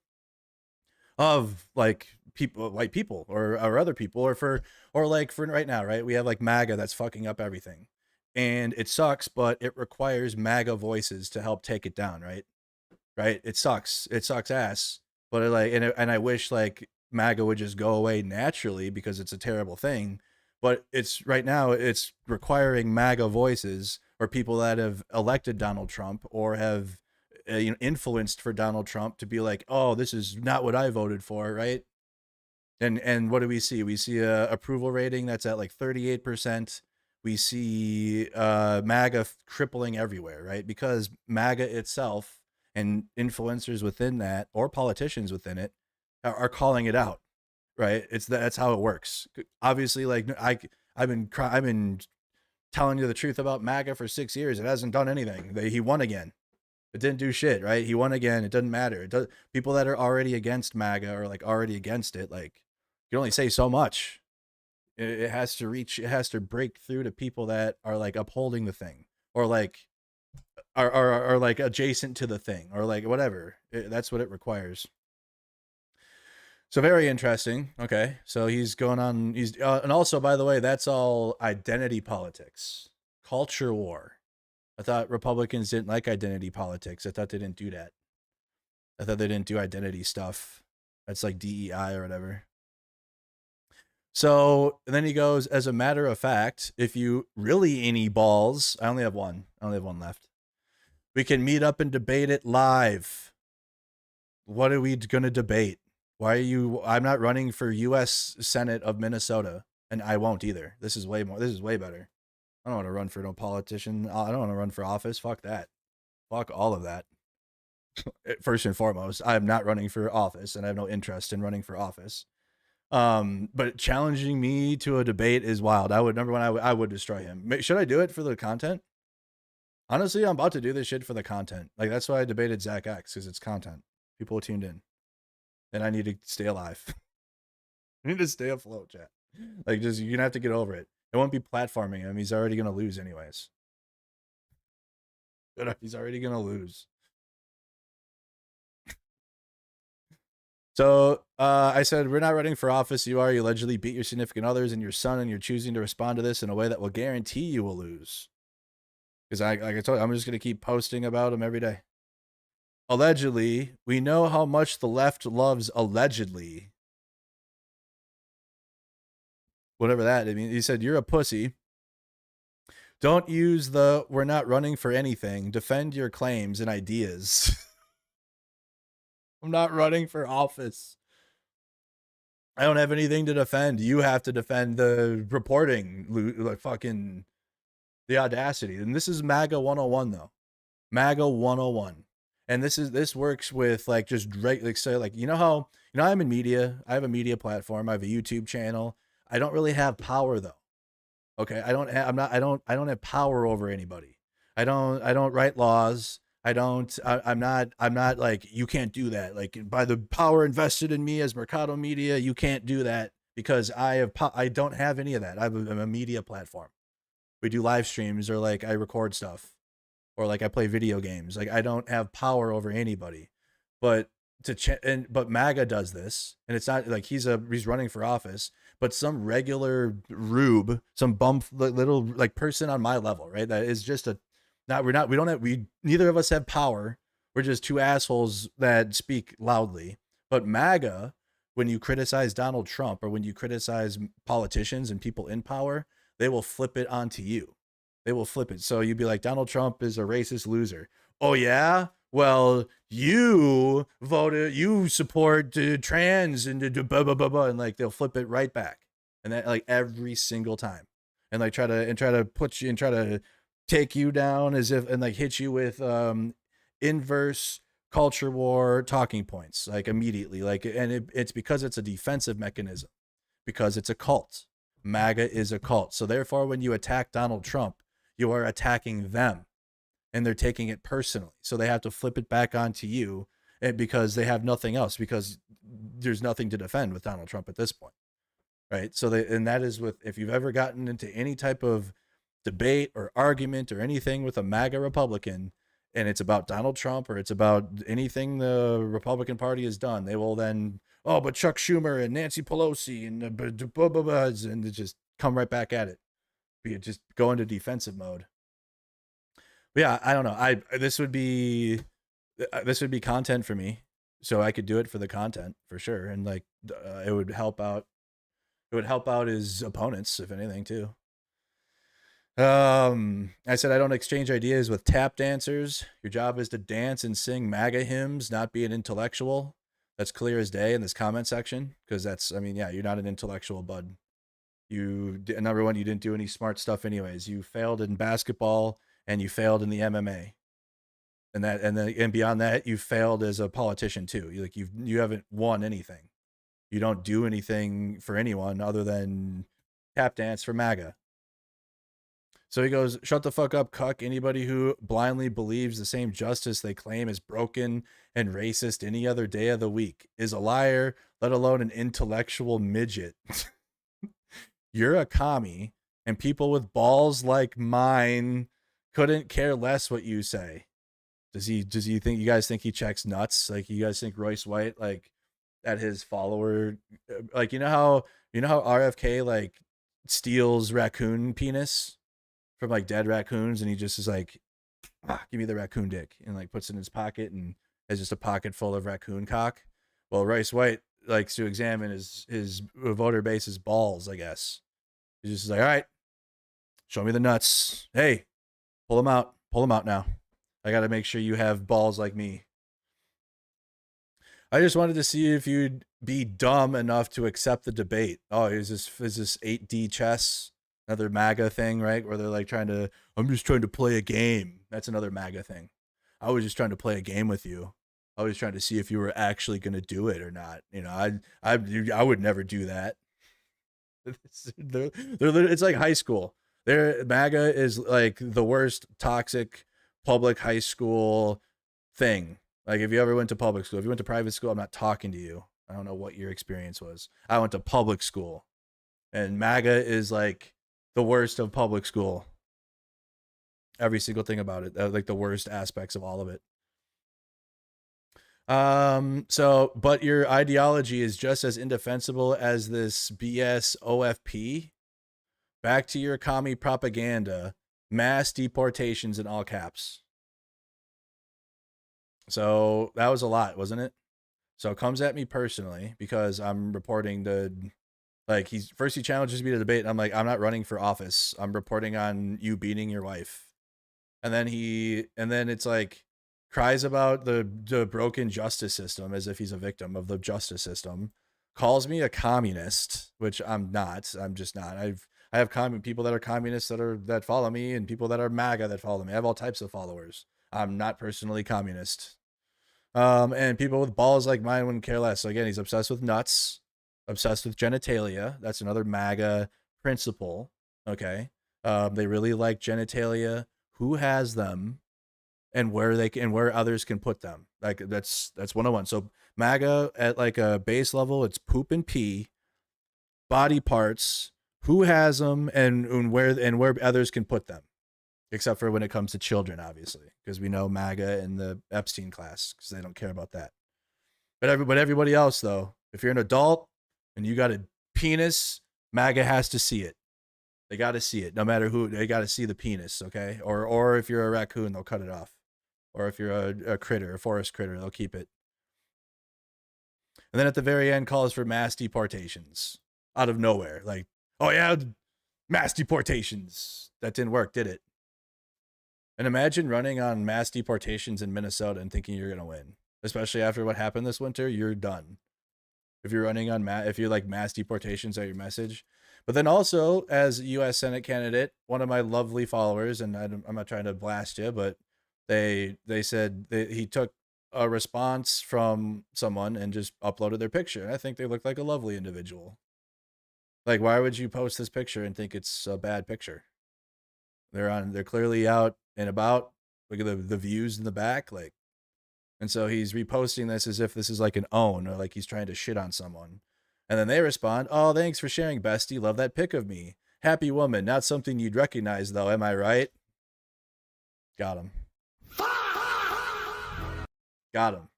A: of like people, white people or other people, or for right now, right? We have like MAGA that's fucking up everything, and it sucks, but it requires MAGA voices to help take it down, right? It sucks ass, but and I wish like MAGA would just go away naturally, because it's a terrible thing. But right now it's requiring MAGA voices, or people that have elected Donald Trump or have influenced for Donald Trump, to be like, oh, this is not what I voted for, right? And what do we see? We see a approval rating that's at like 38%. We see MAGA crippling everywhere, right? Because MAGA itself and influencers within that, or politicians within it, are calling it out, right? That's how it works. Obviously, like I've been telling you the truth about MAGA for 6 years. It hasn't done anything. He won again. It didn't do shit, right? He won again. It doesn't matter. People that are already against MAGA, or like already against it, like, you can only say so much. It has to break through to people that are like upholding the thing, or like are like adjacent to the thing, or like whatever. That's what it requires. So very interesting. Okay, so he's going on. And also, by the way, that's all identity politics, culture war. I thought Republicans didn't like identity politics. I thought they didn't do that. I thought they didn't do identity stuff. That's like DEI or whatever. So, and then he goes, as a matter of fact, if you really any balls, I only have one left. We can meet up and debate it live. What are we going to debate? I'm not running for U.S. Senate of Minnesota, and I won't either. This is way better. I don't want to run for no politician. I don't want to run for office. Fuck that. Fuck all of that. First and foremost, I am not running for office, and I have no interest in running for office. But challenging me to a debate is wild. I would destroy him. Should I do it for the content? Honestly, I'm about to do this shit for the content. Like, that's why I debated Zach X, because it's content. People tuned in, and I need to stay alive. I need to stay afloat, chat. Like, just, you're gonna have to get over it. It won't be platforming him. He's already gonna lose anyways. He's already gonna lose. So I said, we're not running for office. You allegedly beat your significant others and your son, and you're choosing to respond to this in a way that will guarantee you will lose. Because like I told you, I'm just going to keep posting about him every day. Allegedly, we know how much the left loves allegedly. Whatever that, I mean, he said, you're a pussy. Don't use we're not running for anything. Defend your claims and ideas. I'm not running for office. I don't have anything to defend. You have to defend the reporting, like fucking the audacity. And this is MAGA 101 though. MAGA 101. And this works with like just like say like, I'm in media. I have a media platform. I have a YouTube channel. I don't really have power though. Okay, I don't have power over anybody. I don't write laws. I'm not like, you can't do that. Like, by the power invested in me as Mercado Media, you can't do that, because I don't have any of that. I'm a media platform. we do live streams, or like I record stuff, or like I play video games. Like I don't have power over anybody. But but MAGA does this, and it's not like he's running for office, but some regular rube, some bump little like person on my level, right? That is just neither of us have power. We're just two assholes that speak loudly. But MAGA, when you criticize Donald Trump or when you criticize politicians and people in power, they will flip it onto you. They will flip it. So you'd be like, Donald Trump is a racist loser. Oh yeah? Well, you support trans and blah, blah, blah, blah. And like, they'll flip it right back. And that like every single time. And like try to put you and try to take you down as if, and like hit you with inverse culture war talking points, like immediately. Like, and it's because it's a defensive mechanism, because it's a cult. MAGA is a cult. So therefore, when you attack Donald Trump, you are attacking them, and they're taking it personally. So they have to flip it back onto you, and because they have nothing else, because there's nothing to defend with Donald Trump at this point. Right. So and that is with, if you've ever gotten into any type of debate or argument or anything with a MAGA Republican, and it's about Donald Trump or it's about anything the Republican Party has done, they will then, oh, but Chuck Schumer and Nancy Pelosi and just come right back at it. Just go into defensive mode. But yeah, I don't know. This would be content for me, so I could do it for the content for sure, and like it would help out. It would help out his opponents, if anything, too. I said I don't exchange ideas with tap dancers. Your job is to dance and sing MAGA hymns, not be an intellectual. That's clear as day in this comment section, because that's, I mean, yeah, you're not an intellectual, bud. Number one, you didn't do any smart stuff anyways. You failed in basketball and you failed in the MMA. And beyond that, you failed as a politician too. You haven't won anything. You don't do anything for anyone other than tap dance for MAGA. So he goes, shut the fuck up, cuck. Anybody who blindly believes the same justice they claim is broken and racist any other day of the week is a liar, let alone an intellectual midget. You're a commie, and people with balls like mine couldn't care less what you say. Does he think, you guys think he checks nuts? Like, you guys think Royce White, like, at his follower, like, you know how RFK like steals raccoon penis from like dead raccoons, and he just is like, give me the raccoon dick, and like puts it in his pocket and has just a pocket full of raccoon cock. Well, Royce White likes to examine his voter base's balls, I guess. He's just like, all right, show me the nuts. Hey, pull them out now. I got to make sure you have balls like me. I just wanted to see if you'd be dumb enough to accept the debate. Oh, is this 8D chess? Another MAGA thing, right? Where they're like I'm just trying to play a game. That's another MAGA thing. I was just trying to play a game with you. I was trying to see if you were actually going to do it or not. You know, I would never do that. It's like high school. MAGA is like the worst toxic public high school thing. Like, if you ever went to public school, if you went to private school, I'm not talking to you. I don't know what your experience was. I went to public school, and MAGA is like the worst of public school. Every single thing about it, like the worst aspects of all of it. But your ideology is just as indefensible as this BS OFP. Back to your commie propaganda, mass deportations in all caps. So that was a lot, wasn't it? So it comes at me personally because I'm reporting like, he challenges me to debate, and I'm like, I'm not running for office. I'm reporting on you beating your wife. And then it's like cries about the broken justice system as if he's a victim of the justice system. Calls me a communist, which I'm not. I'm just not. I have people that are communists that follow me, and people that are MAGA that follow me. I have all types of followers. I'm not personally communist. And people with balls like mine wouldn't care less. So again, he's obsessed with nuts, obsessed with genitalia. That's another MAGA principle. Okay. They really like genitalia, who has them, and where others can put them. Like, that's 101. So MAGA at like a base level, it's poop and pee, body parts, who has them and where others can put them, except for when it comes to children, obviously, because we know MAGA and the Epstein class, because they don't care about that. But everybody else, though, if you're an adult and you got a penis, MAGA has to see it. They got to see it, no matter who. They got to see the penis, okay? Or if you're a raccoon, they'll cut it off. Or if you're a critter, a forest critter, they'll keep it. And then at the very end, calls for mass deportations out of nowhere. Like, oh yeah, mass deportations. That didn't work, did it? And imagine running on mass deportations in Minnesota and thinking you're gonna win, especially after what happened this winter. You're done if you're running on if you're like mass deportations are your message. But then also, as a U.S. Senate candidate, one of my lovely followers, and I'm not trying to blast you, but they said that he took a response from someone and just uploaded their picture. And I think they look like a lovely individual. Like, why would you post this picture and think it's a bad picture? They're clearly out and about. Look at the views in the back, like, and so he's reposting this as if this is like an own, or like he's trying to shit on someone. And then they respond, "Oh, thanks for sharing, bestie. Love that pic of me. Happy woman. Not something you'd recognize, though. Am I right?" Got him. Got him.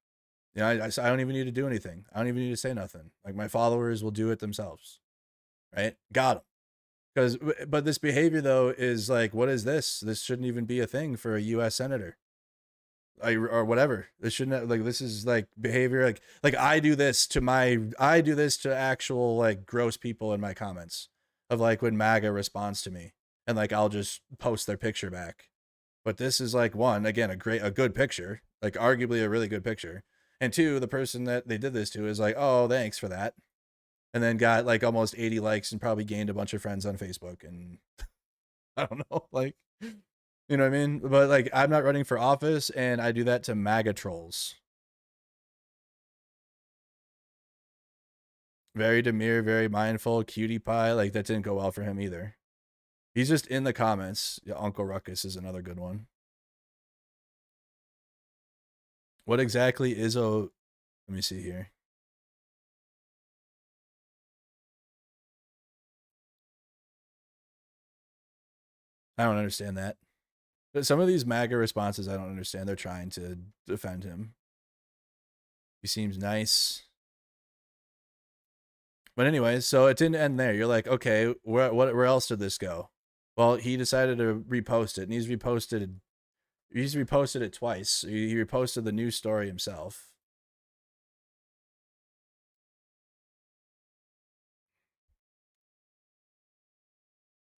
A: You know, I don't even need to do anything. I don't even need to say nothing. Like, my followers will do it themselves. Right? Got him. But this behavior, though, is like, what is this? This shouldn't even be a thing for a U.S. senator. Or whatever. This shouldn't, like, this is like behavior. Like I do this to actual, like, gross people in my comments of, like, when MAGA responds to me, and like I'll just post their picture back. But this is, like, one, again, a good picture, like arguably a really good picture. And two, the person that they did this to is like, "Oh, thanks for that." And then got like almost 80 likes and probably gained a bunch of friends on Facebook. And I don't know, like, you know what I mean? But like, I'm not running for office, and I do that to MAGA trolls. Very demure, very mindful, cutie pie. Like, that didn't go well for him either. He's just in the comments. Yeah, Uncle Ruckus is another good one. What exactly is a... Let me see here. I don't understand that. But some of these MAGA responses, I don't understand. They're trying to defend him. He seems nice. But anyways, so it didn't end there. You're like, okay, where else did this go? Well, he decided to repost it, and he's reposted it twice. He reposted the news story himself.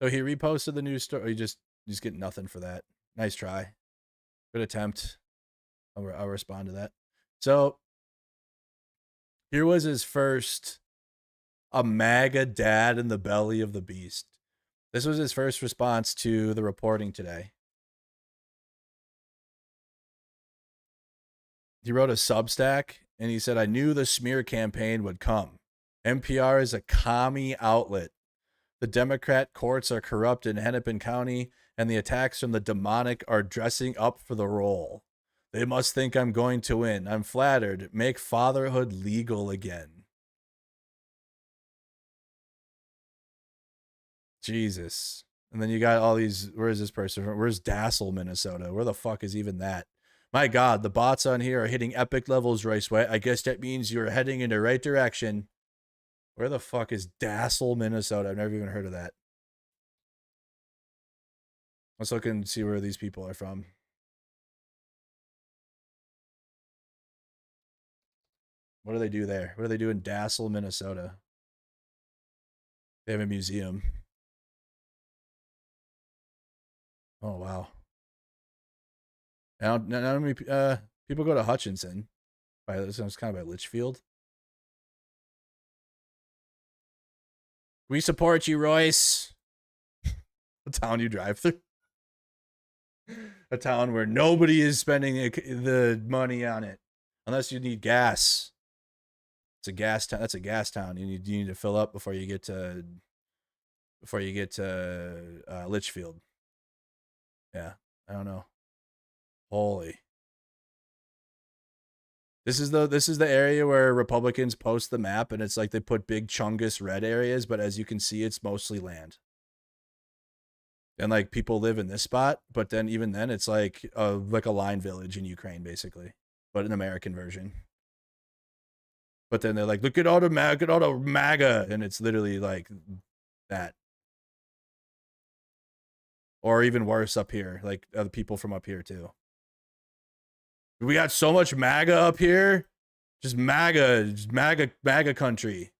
A: So he reposted the news story. He's getting nothing for that. Nice try. Good attempt. I'll respond to that. So here was his first, a MAGA dad in the belly of the beast. This was his first response to the reporting today. He wrote a Substack, and he said, "I knew the smear campaign would come. NPR is a commie outlet. The Democrat courts are corrupt in Hennepin County, and the attacks from the demonic are dressing up for the role. They must think I'm going to win. I'm flattered. Make fatherhood legal again." Jesus. And then you got all these, where is this person from? Where's Dassel, Minnesota? Where the fuck is even that? My God, the bots on here are hitting epic levels, Royce White. I guess that means you're heading in the right direction. Where the fuck is Dassel, Minnesota? I've never even heard of that. Let's look and see where these people are from. What do they do there? What do they do in Dassel, Minnesota? They have a museum. Oh, wow. Now many people go to Hutchinson. This sounds kind of by Litchfield. We support you, Royce. A town you drive through. A town where nobody is spending the money on it. Unless you need gas. It's a gas town. That's a gas town. You need to fill up before you get to Litchfield. Yeah, I don't know. Holy. This is the area where Republicans post the map, and it's like they put big Chungus red areas, but as you can see, it's mostly land. And like people live in this spot, but then even then, it's like a line village in Ukraine, basically, but an American version. But then they're like, look at all the MAGA, and it's literally like that. Or even worse up here, like other people from up here too. We got so much MAGA up here. Just MAGA country.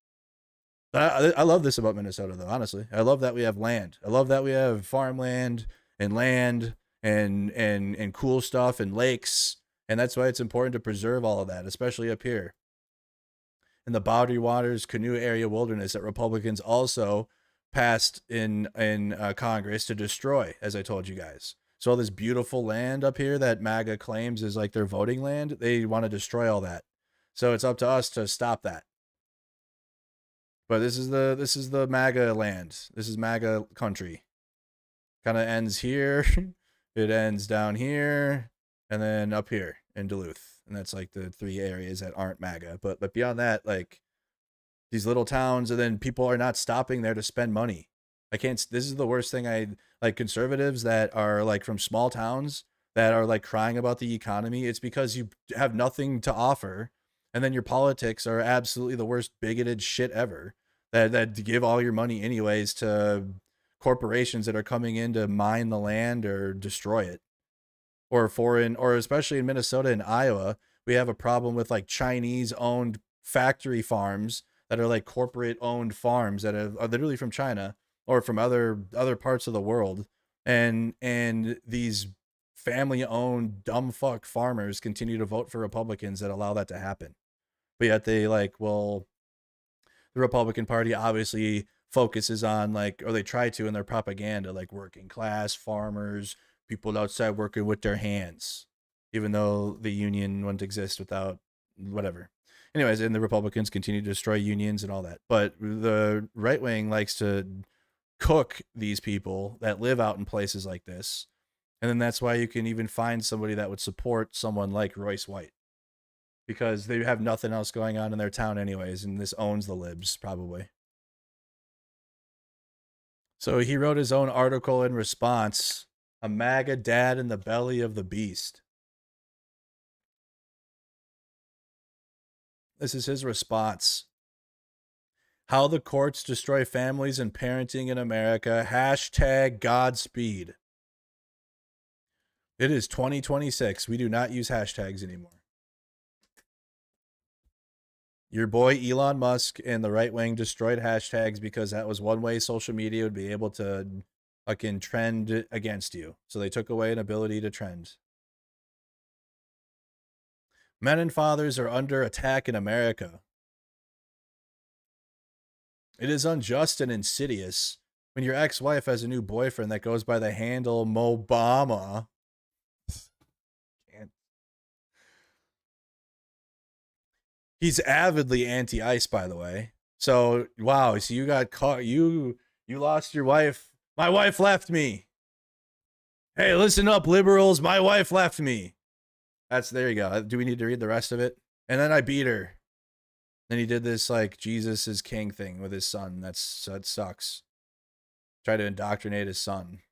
A: I love this about Minnesota, though, honestly. I love that we have land. I love that we have farmland and land and cool stuff and lakes. And that's why it's important to preserve all of that, especially up here. In the Boundary Waters Canoe Area Wilderness that Republicans also passed in Congress to destroy, as I told you guys. So all this beautiful land up here that MAGA claims is like their voting land, they want to destroy all that. So it's up to us to stop that. But this is the MAGA land. This is MAGA country. Kind of ends here. It ends down here, and then up here in Duluth. And that's like the 3 areas that aren't MAGA. But beyond that, like these little towns, and then people are not stopping there to spend money. This is the worst thing. I like conservatives that are like from small towns that are like crying about the economy. It's because you have nothing to offer. And then your politics are absolutely the worst bigoted shit ever that give all your money anyways to corporations that are coming in to mine the land or destroy it. Or foreign, or especially in Minnesota and Iowa, we have a problem with like Chinese owned factory farms that are like corporate owned farms that are literally from China or from other parts of the world. And these family owned dumb fuck farmers continue to vote for Republicans that allow that to happen. But yet they like, well, the Republican Party obviously focuses on like, or they try to in their propaganda, like working class, farmers, people outside working with their hands, even though the union wouldn't exist without whatever. Anyways, and the Republicans continue to destroy unions and all that. But the right wing likes to cook these people that live out in places like this. And then that's why you can even find somebody that would support someone like Royce White, because they have nothing else going on in their town anyways, and this owns the libs probably. So he wrote his own article in response, "A MAGA Dad in the Belly of the Beast." This is his response. How the courts destroy families and parenting in America. Hashtag Godspeed. It is 2026. We do not use hashtags anymore. Your boy Elon Musk and the right wing destroyed hashtags because that was one way social media would be able to fucking trend against you. So they took away an ability to trend. Men and fathers are under attack in America. It is unjust and insidious when your ex-wife has a new boyfriend that goes by the handle Mobama. He's avidly anti-ICE, by the way. So, wow. So you got caught. You lost your wife. My wife left me. Hey, listen up, liberals. My wife left me. There you go. Do we need to read the rest of it? And then I beat her. Then he did this like Jesus is king thing with his son. That sucks. Try to indoctrinate his son.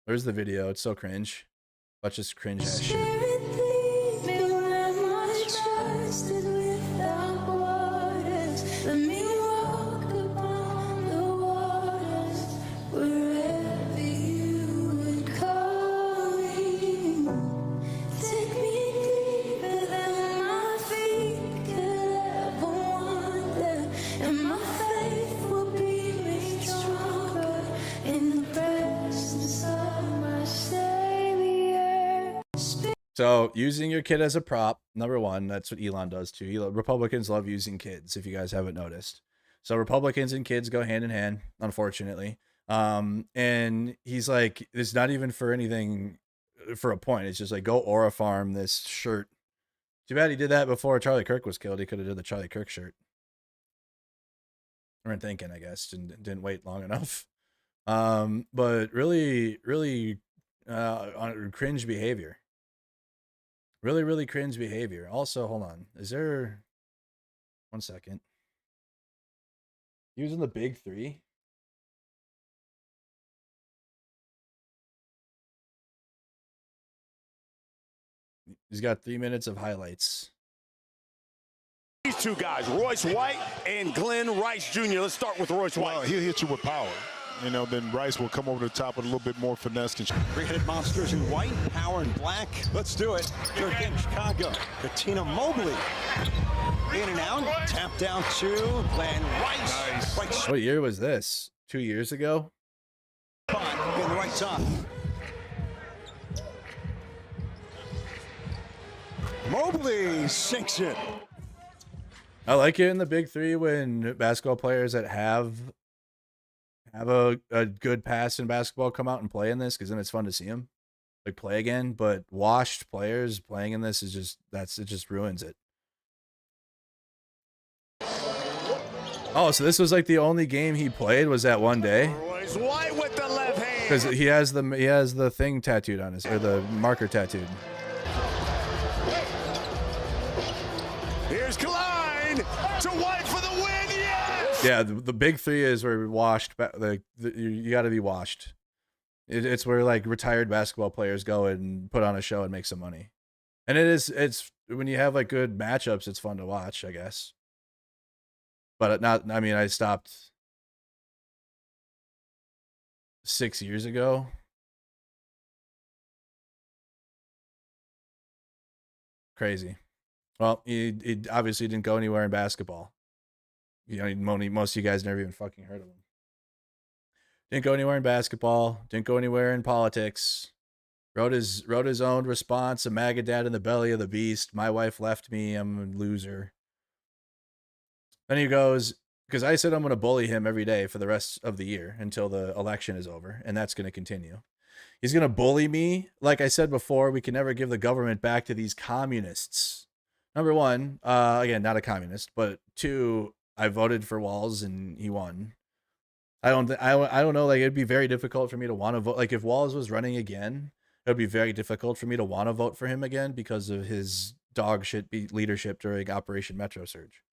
A: Where's the video? It's so cringe. Let's just cringe that shit. So using your kid as a prop, number one, that's what Elon does too. Republicans love using kids, if you guys haven't noticed. So Republicans and kids go hand in hand, unfortunately. And he's like, it's not even for anything, for a point. It's just like, go Aura farm this shirt. Too bad he did that before Charlie Kirk was killed. He could have did the Charlie Kirk shirt. Weren't thinking, I guess, didn't wait long enough. But really, really cringe behavior. Really, really cringe behavior. Also, hold on. Is there 1 second? Using the big three. He's got 3 minutes of highlights.
G: These two guys, Royce White and Glenn Rice Jr. Let's start with Royce White.
H: Well, he'll hit you with power. You know, then Rice will come over the top with a little bit more finesse.
I: Three-headed monsters in white, power in black. Let's do it. Third game, Chicago. Katina Mobley. In and out. Tap down to Glenn Rice.
H: Nice.
I: Right
A: What year was this? 2 years ago?
I: spot in the right top. Mobley sinks it.
A: I like it in the big three when basketball players that have a good pass in basketball come out and play in this, because then it's fun to see them like play again. But washed players playing in this is just it just ruins it. Oh, so this was like the only game he played was that one day,
G: Royce White with the left hand.
A: because he has the thing tattooed on his, or the marker tattooed.
G: Here's Klein to White for the win. Yes.
A: Yeah, the big three is where washed. Like you got to be washed. It's where like retired basketball players go and put on a show and make some money. And it's when you have like good matchups, it's fun to watch, I guess. But not. I mean, I stopped 6 years ago. Crazy. Well, he obviously didn't go anywhere in basketball. You know, most of you guys never even fucking heard of him. Didn't go anywhere in basketball. Didn't go anywhere in politics. Wrote his own response, a MAGA dad in the belly of the beast. My wife left me. I'm a loser. Then he goes, because I said I'm going to bully him every day for the rest of the year until the election is over, and that's going to continue. He's going to bully me. Like I said before, we can never give the government back to these communists. Number one, again, not a communist, but two, I voted for Walz and he won. I don't know. Like, it'd be very difficult for me to want to vote. Like, if Walz was running again, it would be very difficult for me to want to vote for him again because of his dog shit leadership during Operation Metro Surge.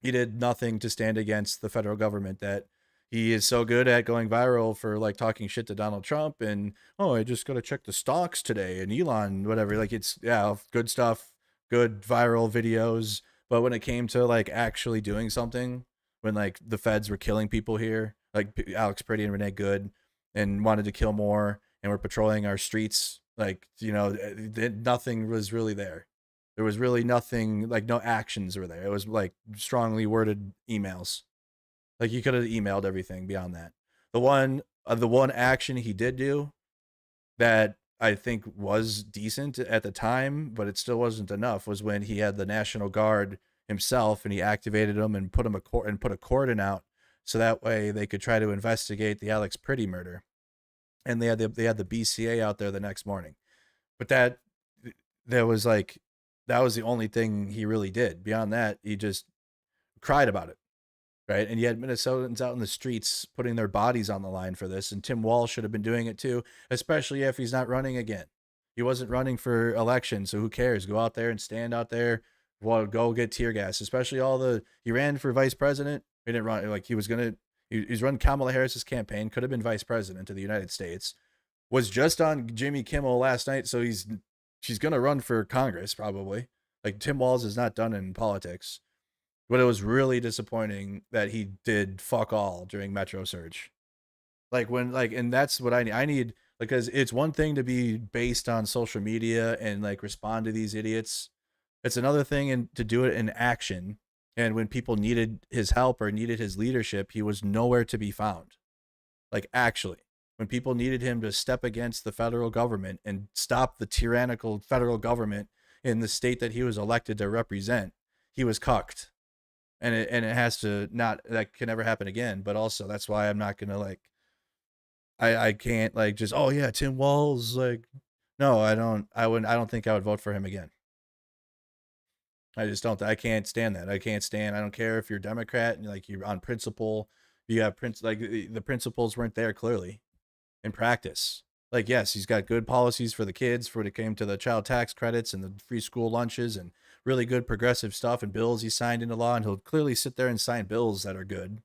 A: He did nothing to stand against the federal government. That he is so good at going viral for like talking shit to Donald Trump and, oh, I just got to check the stocks today and Elon, whatever. Like, it's, yeah, good stuff, good viral videos. But when it came to like actually doing something, when like the feds were killing people here, like Alex Pretty and Renee Good, and wanted to kill more, and were patrolling our streets, like, you know, nothing was really there. There was really nothing, like no actions were there. It was like strongly worded emails. Like, you could have emailed everything beyond that. The one action he did do that I think was decent at the time, but it still wasn't enough, was when he had the National Guard himself and he activated them and put a cordon out so that way they could try to investigate the Alex Pretty murder. And they had the BCA out there the next morning. But that was the only thing he really did. Beyond that, he just cried about it. Right. And yet Minnesotans out in the streets putting their bodies on the line for this. And Tim Walz should have been doing it too, especially if he's not running again. He wasn't running for election. So who cares? Go out there and stand out there. Well, go get tear gas, especially he ran for vice president. He didn't run like he's running Kamala Harris's campaign, could have been vice president of the United States, was just on Jimmy Kimmel last night. So she's going to run for Congress probably. Like, Tim Walz is not done in politics. But it was really disappointing that he did fuck all during Metro Surge. And that's what I need, because it's one thing to be based on social media and like respond to these idiots. It's another thing to do it in action. And when people needed his help or needed his leadership, he was nowhere to be found. Like, actually, when people needed him to step against the federal government and stop the tyrannical federal government in the state that he was elected to represent, he was cucked. And it has to not, that can never happen again. But also, that's why I'm not gonna I can't just, oh yeah, Tim Walz, no, I don't think I would vote for him again. I just don't. I can't stand that. I don't care if you're a Democrat and you're on principle, you have the principles weren't there clearly in practice. Like, yes, he's got good policies for the kids for when it came to the child tax credits and the free school lunches and really good progressive stuff and bills he signed into law. And he'll clearly sit there and sign bills that are good.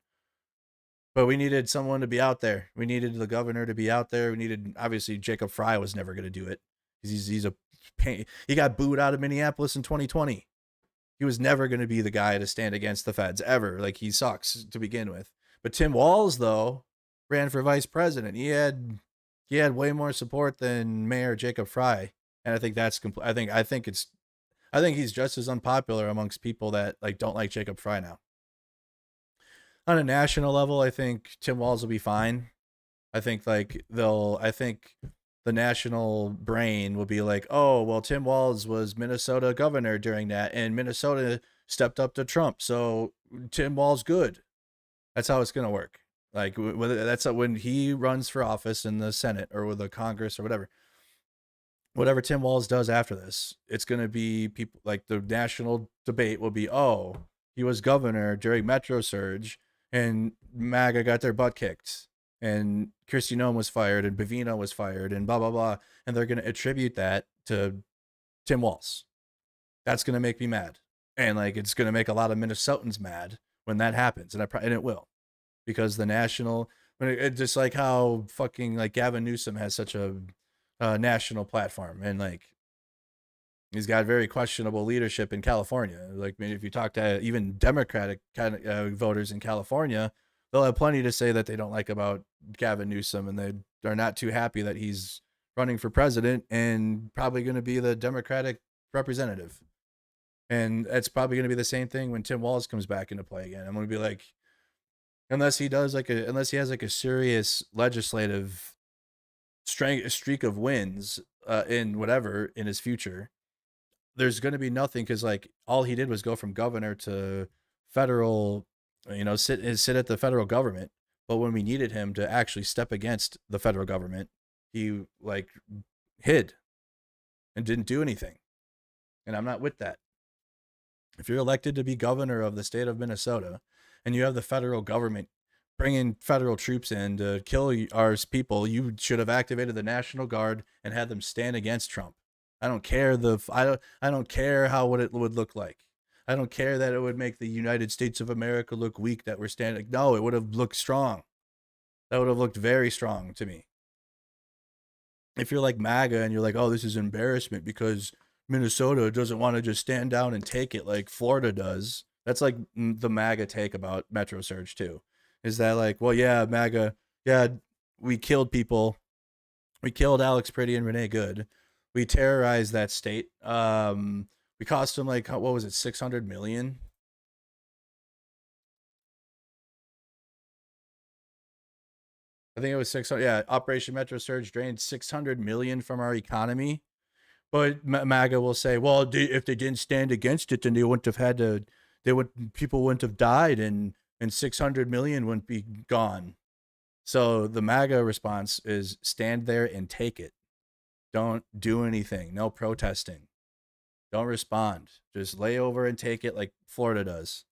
A: But we needed someone to be out there. We needed the governor to be out there. We needed, obviously, Jacob Fry was never going to do it. He's a pain. He got booed out of Minneapolis in 2020. He was never going to be the guy to stand against the feds ever. Like, he sucks to begin with. But Tim Walz, though, ran for vice president. He had way more support than Mayor Jacob Fry, and I think that's I think he's just as unpopular amongst people that like don't like Jacob Fry now. On a national level, I think Tim Walz will be fine. I think the national brain will be like, oh, well, Tim Walz was Minnesota governor during that, and Minnesota stepped up to Trump, so Tim Walz good. That's how it's gonna work. Like, whether that's when he runs for office in the Senate or with the Congress or whatever Tim Walz does after this, it's gonna be people like the national debate will be, oh, he was governor during Metro Surge, and MAGA got their butt kicked, and Kristi Noem was fired, and Bavino was fired, and blah blah blah, and they're gonna attribute that to Tim Walz. That's gonna make me mad, and like it's gonna make a lot of Minnesotans mad when that happens, and it will, because the national, just like how fucking like Gavin Newsom has such a national platform, and like he's got very questionable leadership in California. Like, I mean, if you talk to even Democratic kind of voters in California, they'll have plenty to say that they don't like about Gavin Newsom, and they are not too happy that he's running for president and probably going to be the Democratic representative. And it's probably going to be the same thing when Tim Walz comes back into play again. I'm going to be like, unless he has like a serious legislative streak of wins in whatever in his future, there's going to be nothing, because like all he did was go from governor to federal, sit at the federal government. But when we needed him to actually step against the federal government, he like hid and didn't do anything. And I'm not with that. If you're elected to be governor of the state of Minnesota and you have the federal government bringing federal troops in to kill our people, you should have activated the National Guard and had them stand against Trump. I don't care I don't care how it would look like. I don't care that it would make the United States of America look weak that we're standing. No, it would have looked strong. That would have looked very strong to me. If you're like MAGA and you're like, oh, this is embarrassment because Minnesota doesn't want to just stand down and take it like Florida does. That's like the MAGA take about Metro Surge too. Is that like, well, yeah, MAGA, yeah, we killed people. We killed Alex Pretty and Renee Good. We terrorized that state. We cost them like, what was it, 600 million? I think it was 600. Yeah, Operation Metro Surge drained 600 million from our economy. But MAGA will say, well, if they didn't stand against it, then they wouldn't have had to. People wouldn't have died, and 600 million wouldn't be gone. So the MAGA response is stand there and take it. Don't do anything. No protesting. Don't respond. Just lay over and take it like Florida does.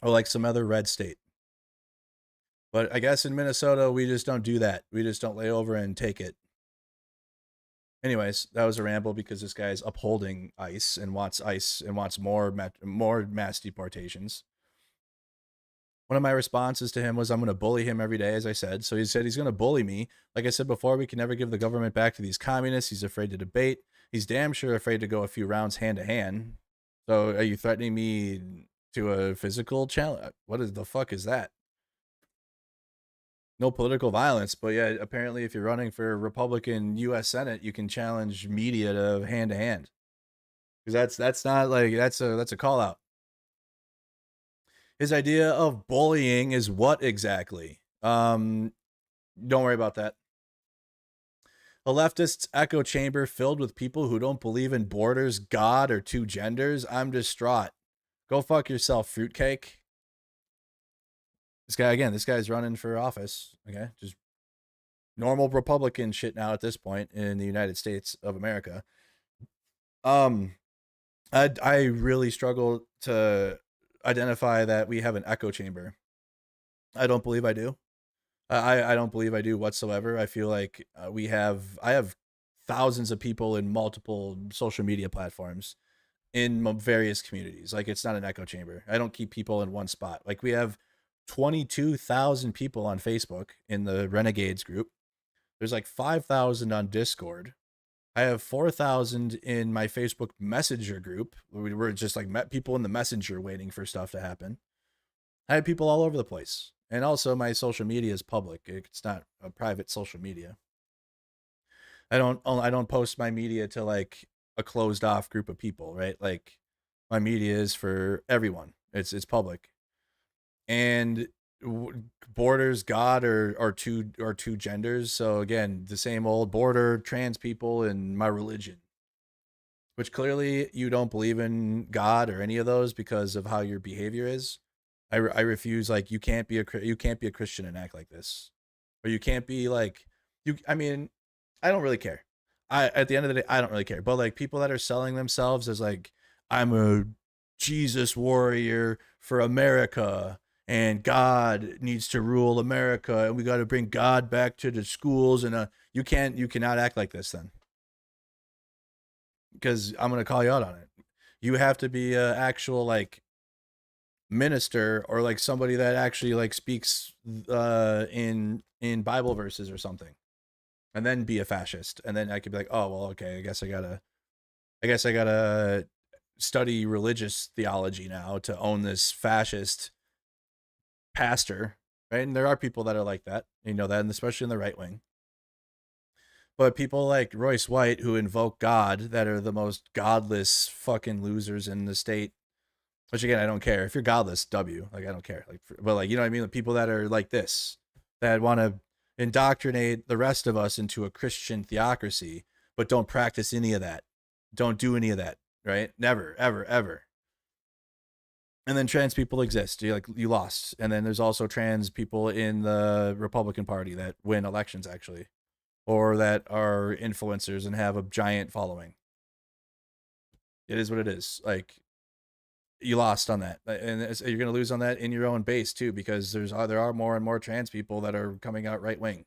A: Or like some other red state. But I guess in Minnesota, we just don't do that. We just don't lay over and take it. Anyways, that was a ramble because this guy's upholding ICE and wants more mass deportations. One of my responses to him was, I'm going to bully him every day, as I said. So he said he's going to bully me. Like I said before, we can never give the government back to these communists. He's afraid to debate. He's damn sure afraid to go a few rounds hand to hand. So are you threatening me to a physical challenge? What the fuck is that? No political violence, but yeah, apparently if you're running for Republican U.S. Senate, you can challenge media to hand, because that's not like that's a call out. His idea of bullying is what exactly? Don't worry about that. A leftist's echo chamber filled with people who don't believe in borders, God, or two genders. I'm distraught. Go fuck yourself, fruitcake. This guy's running for office. Okay, just normal Republican shit now at this point in the United States of America. I really struggle to identify that we have an echo chamber. I don't believe I do. I don't believe I do whatsoever. I feel like I have thousands of people in multiple social media platforms in various communities. Like, it's not an echo chamber. I don't keep people in one spot. Like, we have 22,000 people on Facebook in the Renegades group. There's like 5,000 on Discord. I have 4,000 in my Facebook Messenger group. We were just like met people in the Messenger waiting for stuff to happen. I have people all over the place. And also my social media is public. It's not a private social media. I don't post my media to like a closed off group of people, right? Like, my media is for everyone. It's public. And borders, God, are two genders. So again, the same old border, trans people, and my religion, which clearly you don't believe in God or any of those because of how your behavior is. I refuse. Like, you can't be a Christian and act like this, or you can't be like you. I mean, I don't really care. At the end of the day, I don't really care. But like, people that are selling themselves as like, I'm a Jesus warrior for America, and God needs to rule America, and we got to bring God back to the schools, and you cannot act like this then, because I'm gonna call you out on it. You have to be a actual like minister, or like somebody that actually like speaks in Bible verses or something, and then be a fascist, and then I could be like, oh well, okay, I guess I gotta study religious theology now to own this fascist pastor, right? And there are people that are like that, you know that, and especially in the right wing. But people like Royce White, who invoke God, that are the most godless fucking losers in the state. Which again, I don't care. If you're godless, W. Like, I don't care. Like, but like, you know what I mean? The people that are like this, that want to indoctrinate the rest of us into a Christian theocracy, but don't practice any of that. Don't do any of that, right? Never, ever, ever. And then trans people exist. You lost. And then there's also trans people in the Republican Party that win elections, actually, or that are influencers and have a giant following. It is what it is. Like, you lost on that, and you're going to lose on that in your own base too, because there are more and more trans people that are coming out right wing,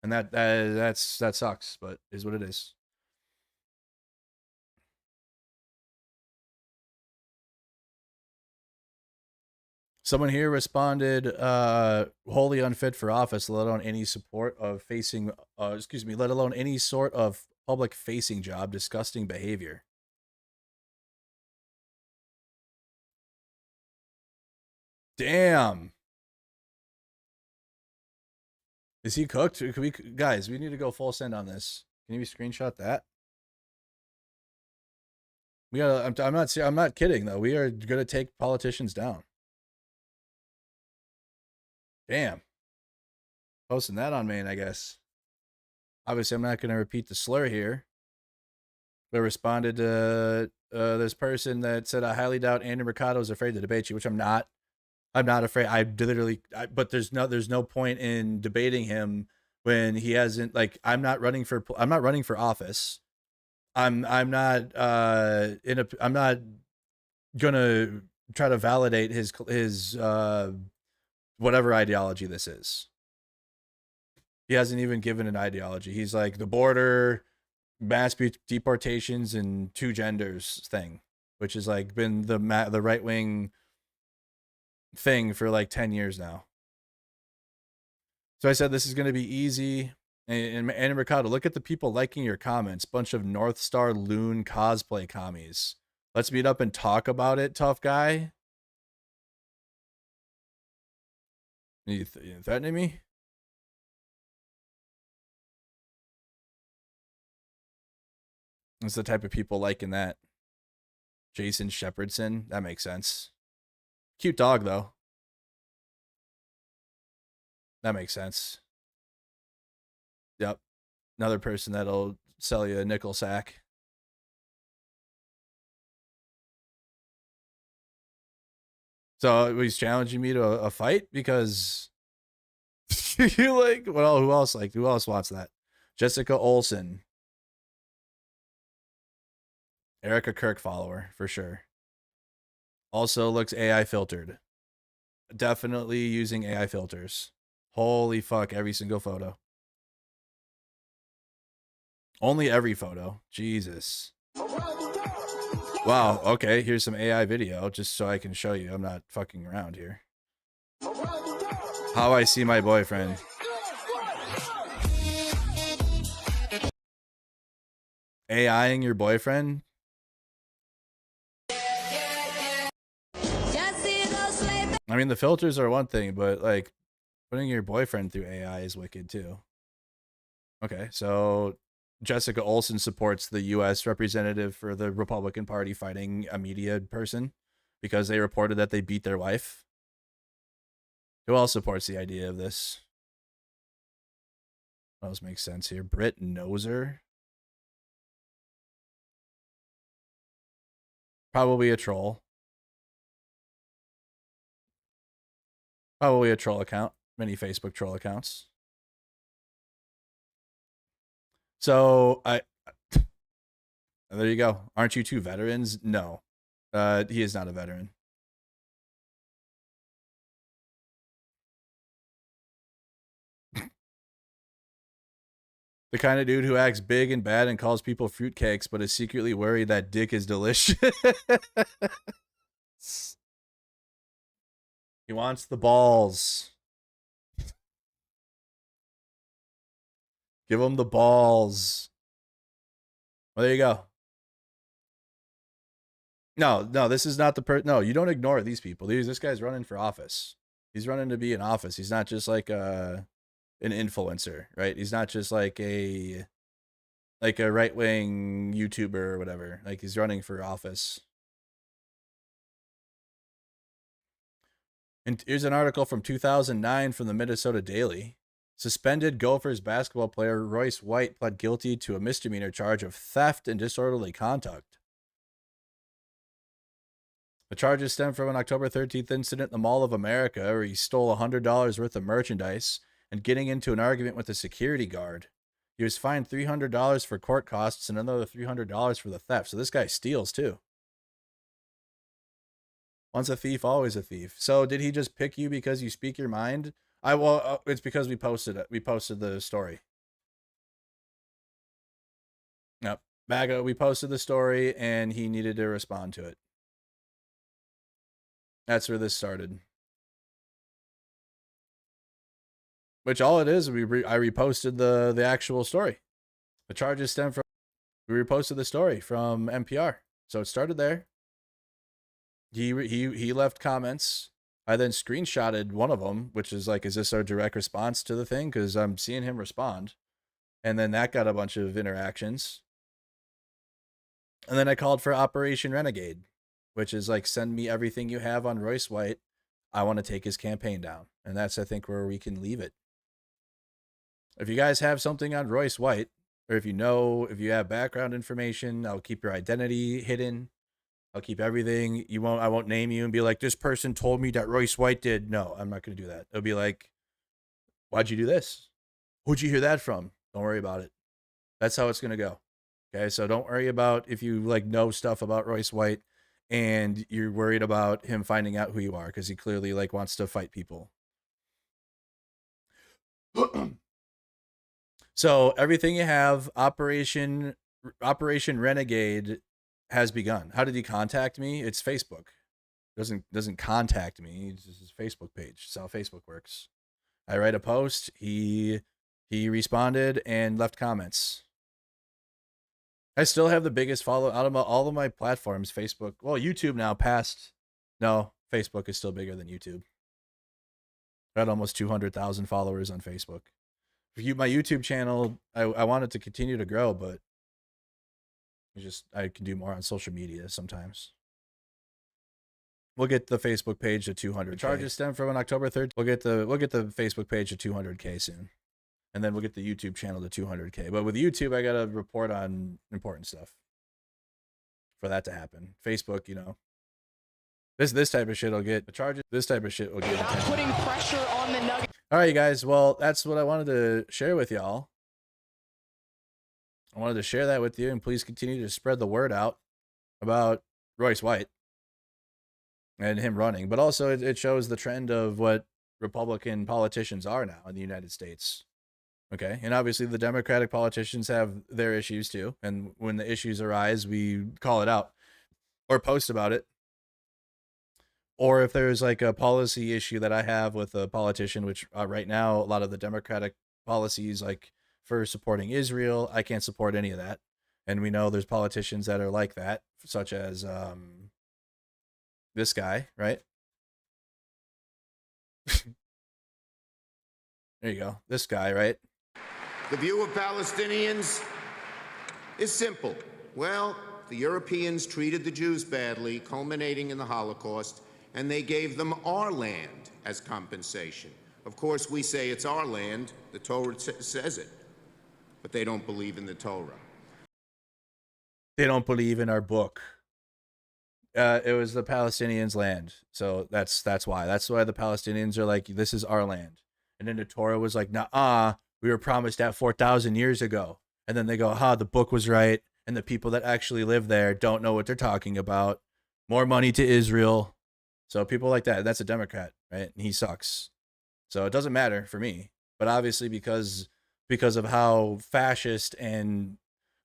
A: and that sucks, but is what it is. Someone here responded, wholly unfit for office, let alone any support of facing, let alone any sort of public facing job. Disgusting behavior. Damn. Is he cooked? Can we, guys, we need to go full send on this. Can you screenshot that? We gotta, I'm not kidding though. We are gonna take politicians down. Damn. Posting that on main, I guess. Obviously, I'm not gonna repeat the slur here. But responded to this person that said, I highly doubt Andy Mercado is afraid to debate you, which I'm not. I'm not afraid. But there's no point in debating him when he hasn't, like, I'm not running for office. I'm not gonna try to validate his whatever ideology this is. He hasn't even given an ideology. He's like the border, mass deportations, and two genders thing, which has like been the right wing thing for like 10 years now. So I said this is going to be easy. And Mercado, look at the people liking your comments. Bunch of North Star Loon cosplay commies. Let's meet up and talk about it, tough guy. You threatening me? It's the type of people liking that. Jason Shepherdson. That makes sense. Cute dog, though. That makes sense. Yep. Another person that'll sell you a nickel sack. So he's challenging me to a fight because you like, well, who else wants that? Jessica Olsen. Erica Kirk follower for sure. Also looks AI filtered. Definitely using AI filters. Holy fuck, every single photo. Only every photo. Jesus. Wow, okay, here's some AI video just so I can show you. I'm not fucking around here. How I see my boyfriend. AIing your boyfriend? I mean, the filters are one thing, but like putting your boyfriend through AI is wicked too. Okay, so Jessica Olsen supports the U.S. representative for the Republican Party fighting a media person because they reported that they beat their wife. Who else supports the idea of this? What else makes sense here? Britt Noser. Probably a troll. Probably a troll account. Many Facebook troll accounts. So there you go. Aren't you two veterans? No. He is not a veteran. The kind of dude who acts big and bad and calls people fruitcakes, but is secretly worried that dick is delicious. He wants the balls. Give him the balls. Well, there you go. No, this is not the no, you don't ignore these people. This guy's running for office. He's running to be in office. He's not just like an influencer, right? He's not just like a right-wing YouTuber or whatever. Like, he's running for office. And here's an article from 2009 from the Minnesota Daily. Suspended Gophers basketball player Royce White pled guilty to a misdemeanor charge of theft and disorderly conduct. The charges stem from an October 13th incident in the Mall of America where he stole $100 worth of merchandise and getting into an argument with a security guard. He was fined $300 for court costs and another $300 for the theft. So this guy steals too. Once a thief, always a thief. So did he just pick you because you speak your mind? It's because we posted it. We posted the story. Yep. We posted the story and he needed to respond to it. That's where this started. Which all it is, I reposted the actual story. The charges stem from, we reposted the story from NPR. So it started there. He left comments. I then screenshotted one of them, which is like, is this our direct response to the thing? Because I'm seeing him respond. And then that got a bunch of interactions. And then I called for Operation Renegade, which is like, send me everything you have on Royce White. I want to take his campaign down. And that's, I think, where we can leave it. If you guys have something on Royce White, or if you have background information, I'll keep your identity hidden. I'll keep everything. I won't name you and be like, this person told me that Royce White did. No, I'm not going to do that. It'll be like, why'd you do this? Who'd you hear that from? Don't worry about it. That's how it's going to go. Okay. So don't worry about if you like know stuff about Royce White and you're worried about him finding out who you are, because he clearly like wants to fight people. So everything you have, Operation Renegade has begun. How did he contact me? It's Facebook. Doesn't contact me. It's just his Facebook page. It's how Facebook works. I write a post. He responded and left comments. I still have the biggest follow out of all of my platforms. Facebook. Well, YouTube now passed. No, Facebook is still bigger than YouTube. I had almost 200,000 followers on Facebook. My YouTube channel, I want it to continue to grow, but I can do more on social media sometimes. We'll get the Facebook page to 200. The charges stem from an October 3rd. We'll get the Facebook page to 200K soon, and then we'll get the YouTube channel to 200K. But with YouTube, I gotta report on important stuff for that to happen. Facebook, this type of shit will get the charges. This type of shit will get attention.
J: Putting pressure on the Nuggets.
A: All right, you guys. Well, that's what I wanted to share with y'all. I wanted to share that with you, and please continue to spread the word out about Royce White and him running. But also, it shows the trend of what Republican politicians are now in the United States. Okay. And obviously the Democratic politicians have their issues too. And when the issues arise, we call it out or post about it. Or if there's like a policy issue that I have with a politician, which right now, a lot of the Democratic policies, like for supporting Israel, I can't support any of that. And we know there's politicians that are like that, such as this guy, right? There you go. This guy, right?
J: The view of Palestinians is simple. Well, the Europeans treated the Jews badly, culminating in the Holocaust, and they gave them our land as compensation. Of course, we say it's our land. The Torah says it. But they don't believe in the Torah.
A: They don't believe in our book. It was the Palestinians' land. So that's why. That's why the Palestinians are like, this is our land. And then the Torah was like, nah, we were promised that 4,000 years ago. And then they go, the book was right. And the people that actually live there don't know what they're talking about. More money to Israel. So people like that, that's a Democrat, right? And he sucks. So it doesn't matter for me. But obviously because of how fascist and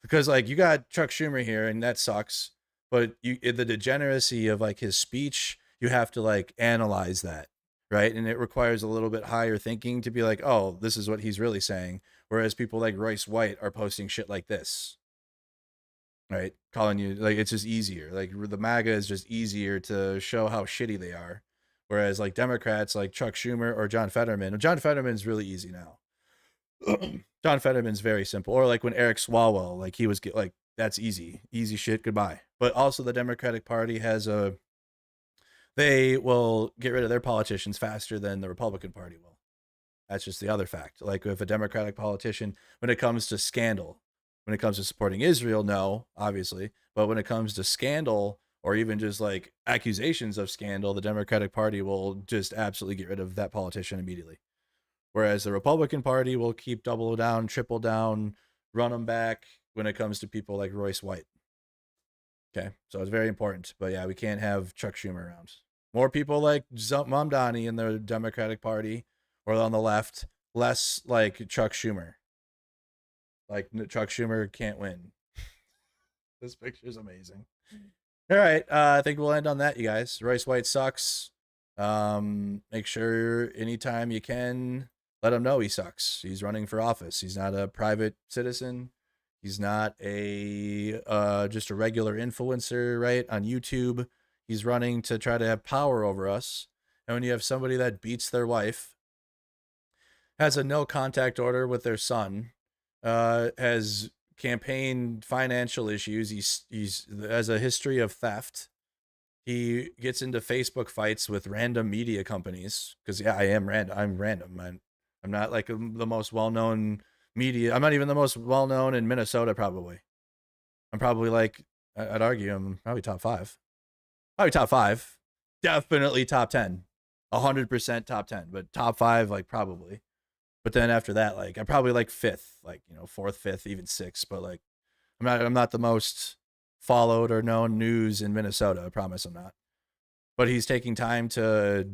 A: because like you got Chuck Schumer here and that sucks. But the degeneracy of like his speech, you have to like analyze that, right? And it requires a little bit higher thinking to be like, oh, this is what he's really saying. Whereas people like Royce White are posting shit like this, right? Calling you like it's just easier. Like the MAGA is just easier to show how shitty they are. Whereas like Democrats like Chuck Schumer or John Fetterman. John Fetterman's really easy now. John Fetterman's very simple. Or like when Eric Swalwell, like he was like, that's easy shit. Goodbye. But also the Democratic Party they will get rid of their politicians faster than the Republican Party will. That's just the other fact. Like if a Democratic politician, when it comes to scandal, when it comes to supporting Israel, no, obviously. But when it comes to scandal or even just like accusations of scandal, the Democratic Party will just absolutely get rid of that politician immediately. Whereas the Republican Party will keep double down, triple down, run them back when it comes to people like Royce White. Okay, so it's very important. But yeah, we can't have Chuck Schumer around. More people like Mamdani in the Democratic Party or on the left, less like Chuck Schumer. Like Chuck Schumer can't win. This picture's amazing. All right, I think we'll end on that, you guys. Royce White sucks. Make sure anytime you can, let him know he sucks. He's running for office. He's not a private citizen. He's not a just a regular influencer, right, on YouTube. He's running to try to have power over us. And when you have somebody that beats their wife, has a no contact order with their son, has campaign financial issues, he's has a history of theft. He gets into Facebook fights with random media companies because yeah, I'm random. I'm not like the most well-known media. I'm not even the most well-known in Minnesota, probably. I'm probably like, I'd argue I'm probably top 5. Probably top 5. Definitely top 10. 100% top 10. But top 5, like, probably. But then after that, like, I'm probably like 5th. Like, 4th, 5th, even 6th. But, like, I'm not the most followed or known news in Minnesota. I promise I'm not. But he's taking the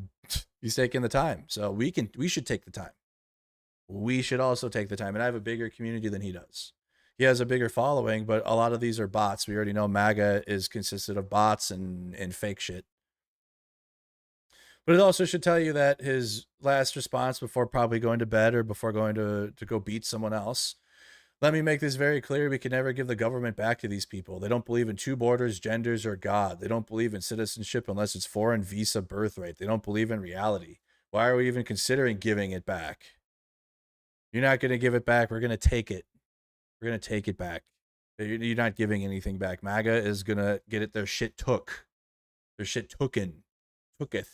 A: time. So we should take the time. We should also take the time. And I have a bigger community than he does. He has a bigger following, but a lot of these are bots. We already know MAGA is consisted of bots and fake shit. But it also should tell you that his last response before probably going to bed or before going to go beat someone else, let me make this very clear. We can never give the government back to these people. They don't believe in 2 borders, genders, or God. They don't believe in citizenship unless it's foreign visa birthright. They don't believe in reality. Why are we even considering giving it back? You're not going to give it back. We're going to take it. We're going to take it back. You're not giving anything back. MAGA is going to get it. Their shit took. Their shit tooketh.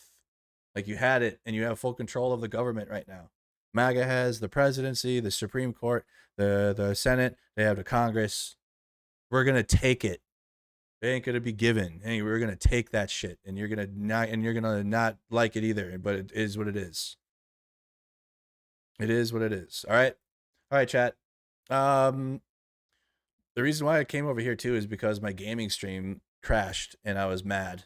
A: Like you had it and you have full control of the government right now. MAGA has the presidency, the Supreme Court, the Senate. They have the Congress. We're going to take it. They ain't going to be given. Hey, we're going to take that shit and you're going to not like it either. But it is what it is. It is what it is. All right. All right, chat. The reason why I came over here too is because my gaming stream crashed and I was mad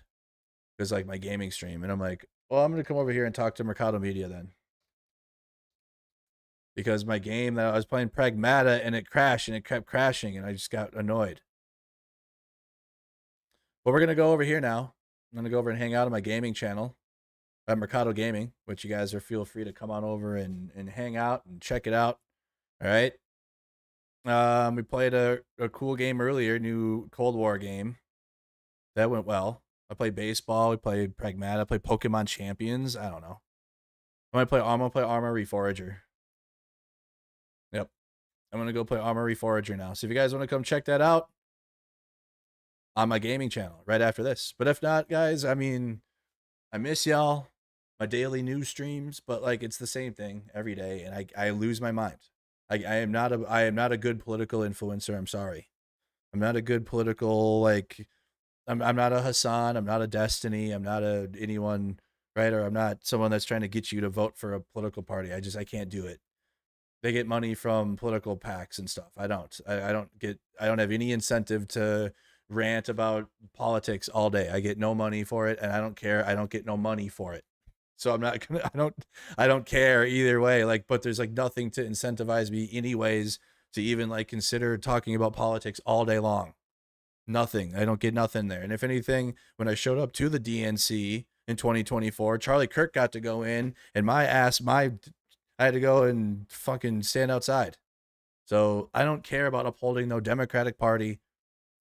A: because like my gaming stream and I'm like, Well, I'm going to come over here and talk to Mercado Media then. Because my game that I was playing Pragmata and it crashed and it kept crashing and I just got annoyed. But we're going to go over here now. I'm going to go over and hang out on my gaming channel at Mercado Gaming, which you guys feel free to come on over and hang out and check it out. All right. We played a cool game earlier, new Cold War game. That went well. I played baseball. We played Pragmata. I played Pokemon Champions. I don't know. I'm gonna play Armory Forager. Yep. I'm gonna go play Armory Forager now. So if you guys want to come check that out on my gaming channel right after this. But if not, guys, I mean, I miss y'all, my daily news streams, but like it's the same thing every day, and I lose my mind. I am not a good political influencer. I'm sorry. I'm not a good political, like, I'm not a Hassan. I'm not a Destiny. I'm not a anyone, right? Or I'm not someone that's trying to get you to vote for a political party. I can't do it. They get money from political PACs and stuff. I don't have any incentive to rant about politics all day. I get no money for it, and I don't care. I don't get no money for it. So I'm not gonna, I don't care either way. Like, but there's like nothing to incentivize me anyways to even like consider talking about politics all day long. Nothing. I don't get nothing there. And if anything, when I showed up to the DNC in 2024, Charlie Kirk got to go in, and I had to go and fucking stand outside. So I don't care about upholding no Democratic Party.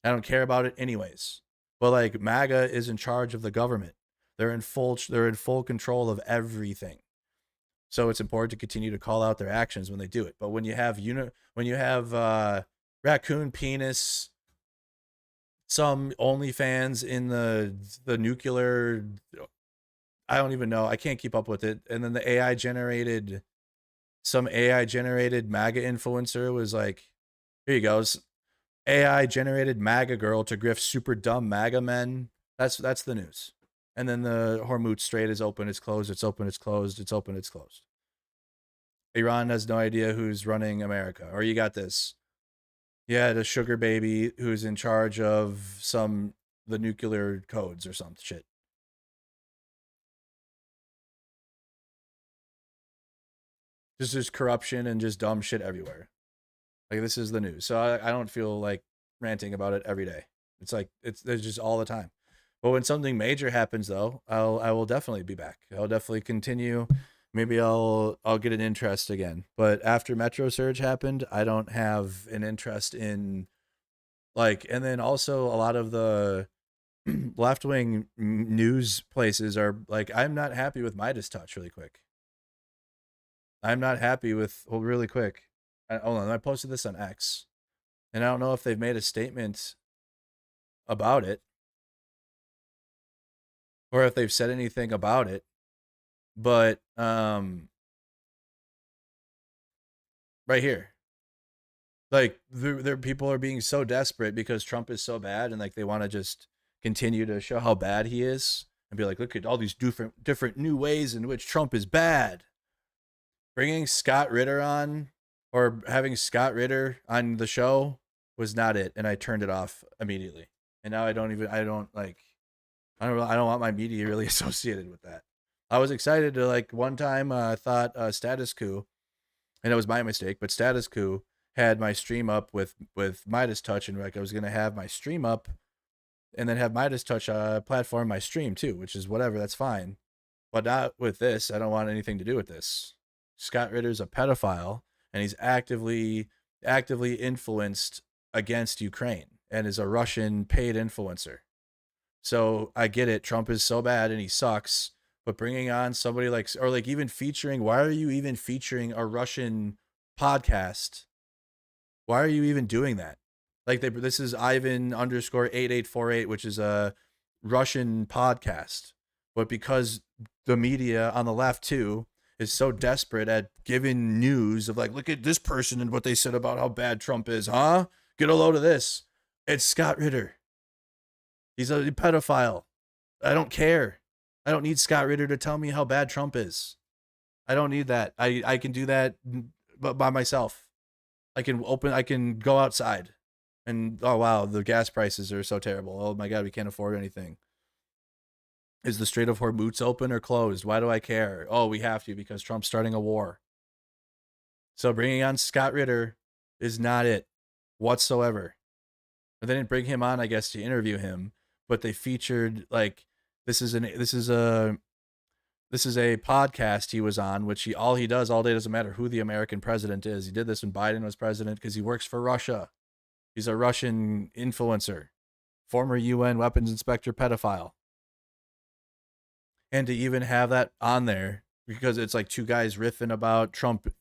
A: I don't care about it anyways. But like MAGA is in charge of the government. They're in full control of everything. So it's important to continue to call out their actions when they do it. But when you have raccoon penis, some OnlyFans in the nuclear, I don't even know. I can't keep up with it. And then the some AI generated MAGA influencer was like, here you go. AI generated MAGA girl to grift super dumb MAGA men. That's the news. And then the Hormuz Strait is open, it's closed, it's open, it's closed, it's open, it's closed. Iran has no idea who's running America. Or you got this. Yeah, the sugar baby who's in charge of the nuclear codes or some shit. Just corruption and just dumb shit everywhere. Like, this is the news. So I don't feel like ranting about it every day. It's like there's just all the time. But when something major happens, though, I will definitely be back. I'll definitely continue. Maybe I'll get an interest again. But after Metro Surge happened, I don't have an interest in, like, and then also a lot of the left-wing news places are like, I'm not happy with Midas Touch really quick. I'm not happy with, well, really quick. Hold on, I posted this on X. And I don't know if they've made a statement about it, or if they've said anything about it, but right here, like there people are being so desperate because Trump is so bad, and like they want to just continue to show how bad he is and be like, look at all these different new ways in which Trump is bad. Bringing Scott Ritter on, or having Scott Ritter on the show, was not it, and I turned it off immediately. And now I don't want my media really associated with that. I was excited to, like, one time I thought Status Coup, and it was my mistake, but Status Coup had my stream up with Midas Touch, and like I was gonna have my stream up and then have Midas Touch platform my stream too, which is whatever, that's fine. But not with this. I don't want anything to do with this. Scott Ritter's a pedophile, and he's actively influenced against Ukraine and is a Russian paid influencer. So I get it. Trump is so bad and he sucks, but bringing on somebody like, or like even featuring, why are you even featuring a Russian podcast? Why are you even doing that? Like, this is Ivan_8848, which is a Russian podcast. But because the media on the left too is so desperate at giving news of like, look at this person and what they said about how bad Trump is, huh? Get a load of this. It's Scott Ritter. He's a pedophile. I don't care. I don't need Scott Ritter to tell me how bad Trump is. I don't need that. I can do that by myself. I can go outside and, oh wow, the gas prices are so terrible. Oh my God, we can't afford anything. Is the Strait of Hormuz open or closed? Why do I care? Oh, we have to because Trump's starting a war. So bringing on Scott Ritter is not it whatsoever. They didn't bring him on, I guess, to interview him, but they featured like this is a podcast he was on, which all he does all day, doesn't matter who the American president is. He did this when Biden was president because he works for Russia. He's a Russian influencer, former UN weapons inspector pedophile. And to even have that on there because it's like two guys riffing about Trump's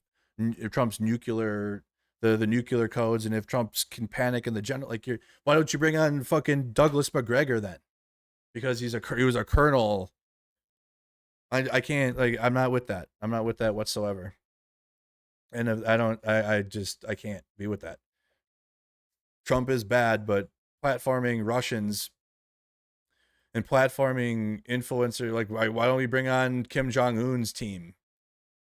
A: nuclear, the nuclear codes, and if Trump can panic in the general, like why don't you bring on fucking Douglas McGregor then? Because he was a colonel. I can't, like, I'm not with that. I'm not with that whatsoever. And I can't be with that. Trump is bad, but platforming Russians and platforming influencer, like why don't we bring on Kim Jong-un's team?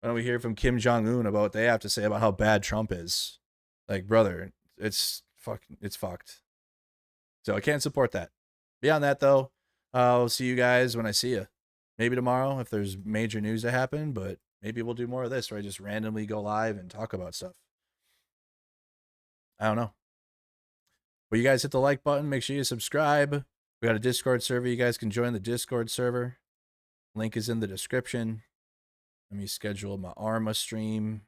A: Why don't we hear from Kim Jong-un about what they have to say about how bad Trump is? Like, brother, it's fucked. So I can't support that. Beyond that, though, I'll see you guys when I see you. Maybe tomorrow if there's major news to happen, but maybe we'll do more of this where I just randomly go live and talk about stuff. I don't know. But you guys hit the like button. Make sure you subscribe. We got a Discord server. You guys can join the Discord server. Link is in the description. Let me schedule my Arma stream.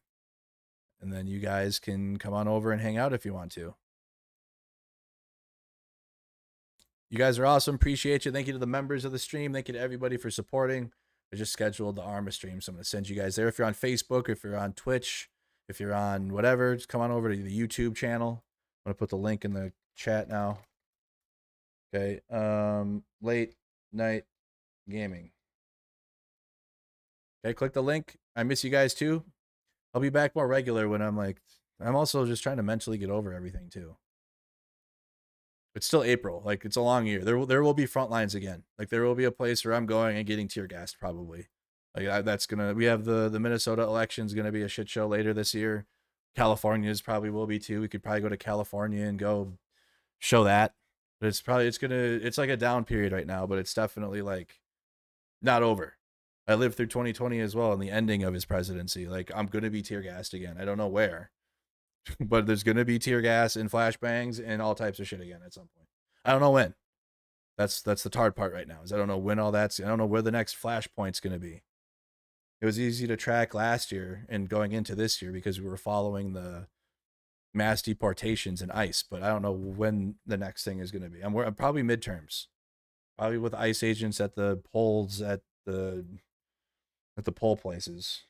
A: And then you guys can come on over and hang out if you want to. You guys are awesome. Appreciate you. Thank you to the members of the stream. Thank you to everybody for supporting. I just scheduled the Arma stream, so I'm going to send you guys there. If you're on Facebook, if you're on Twitch, if you're on whatever, just come on over to the YouTube channel. I'm going to put the link in the chat now. Okay. Late night gaming. Okay, click the link. I miss you guys too. I'll be back more regular when I'm also just trying to mentally get over everything too. It's still April. Like, it's a long year. There will be front lines again. Like, there will be a place where I'm going and getting tear gassed probably. Like, we have the Minnesota election's going to be a shit show later this year. California's probably will be too. We could probably go to California and go show that. But it's like a down period right now, but it's definitely like not over. I lived through 2020 as well and the ending of his presidency. Like, I'm going to be tear gassed again. I don't know where. But there's going to be tear gas and flashbangs and all types of shit again at some point. I don't know when. That's the hard part right now. Is I don't know when all that's. I don't know where the next flashpoint's going to be. It was easy to track last year and going into this year because we were following the mass deportations and ICE, but I don't know when the next thing is going to be. I'm probably midterms. Probably with ICE agents at the polls at the poll places.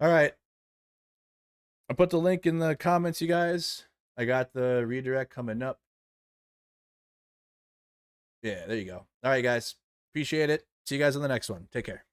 A: All right. I put the link in the comments, you guys. I got the redirect coming up. Yeah, there you go. All right, guys. Appreciate it. See you guys on the next one. Take care.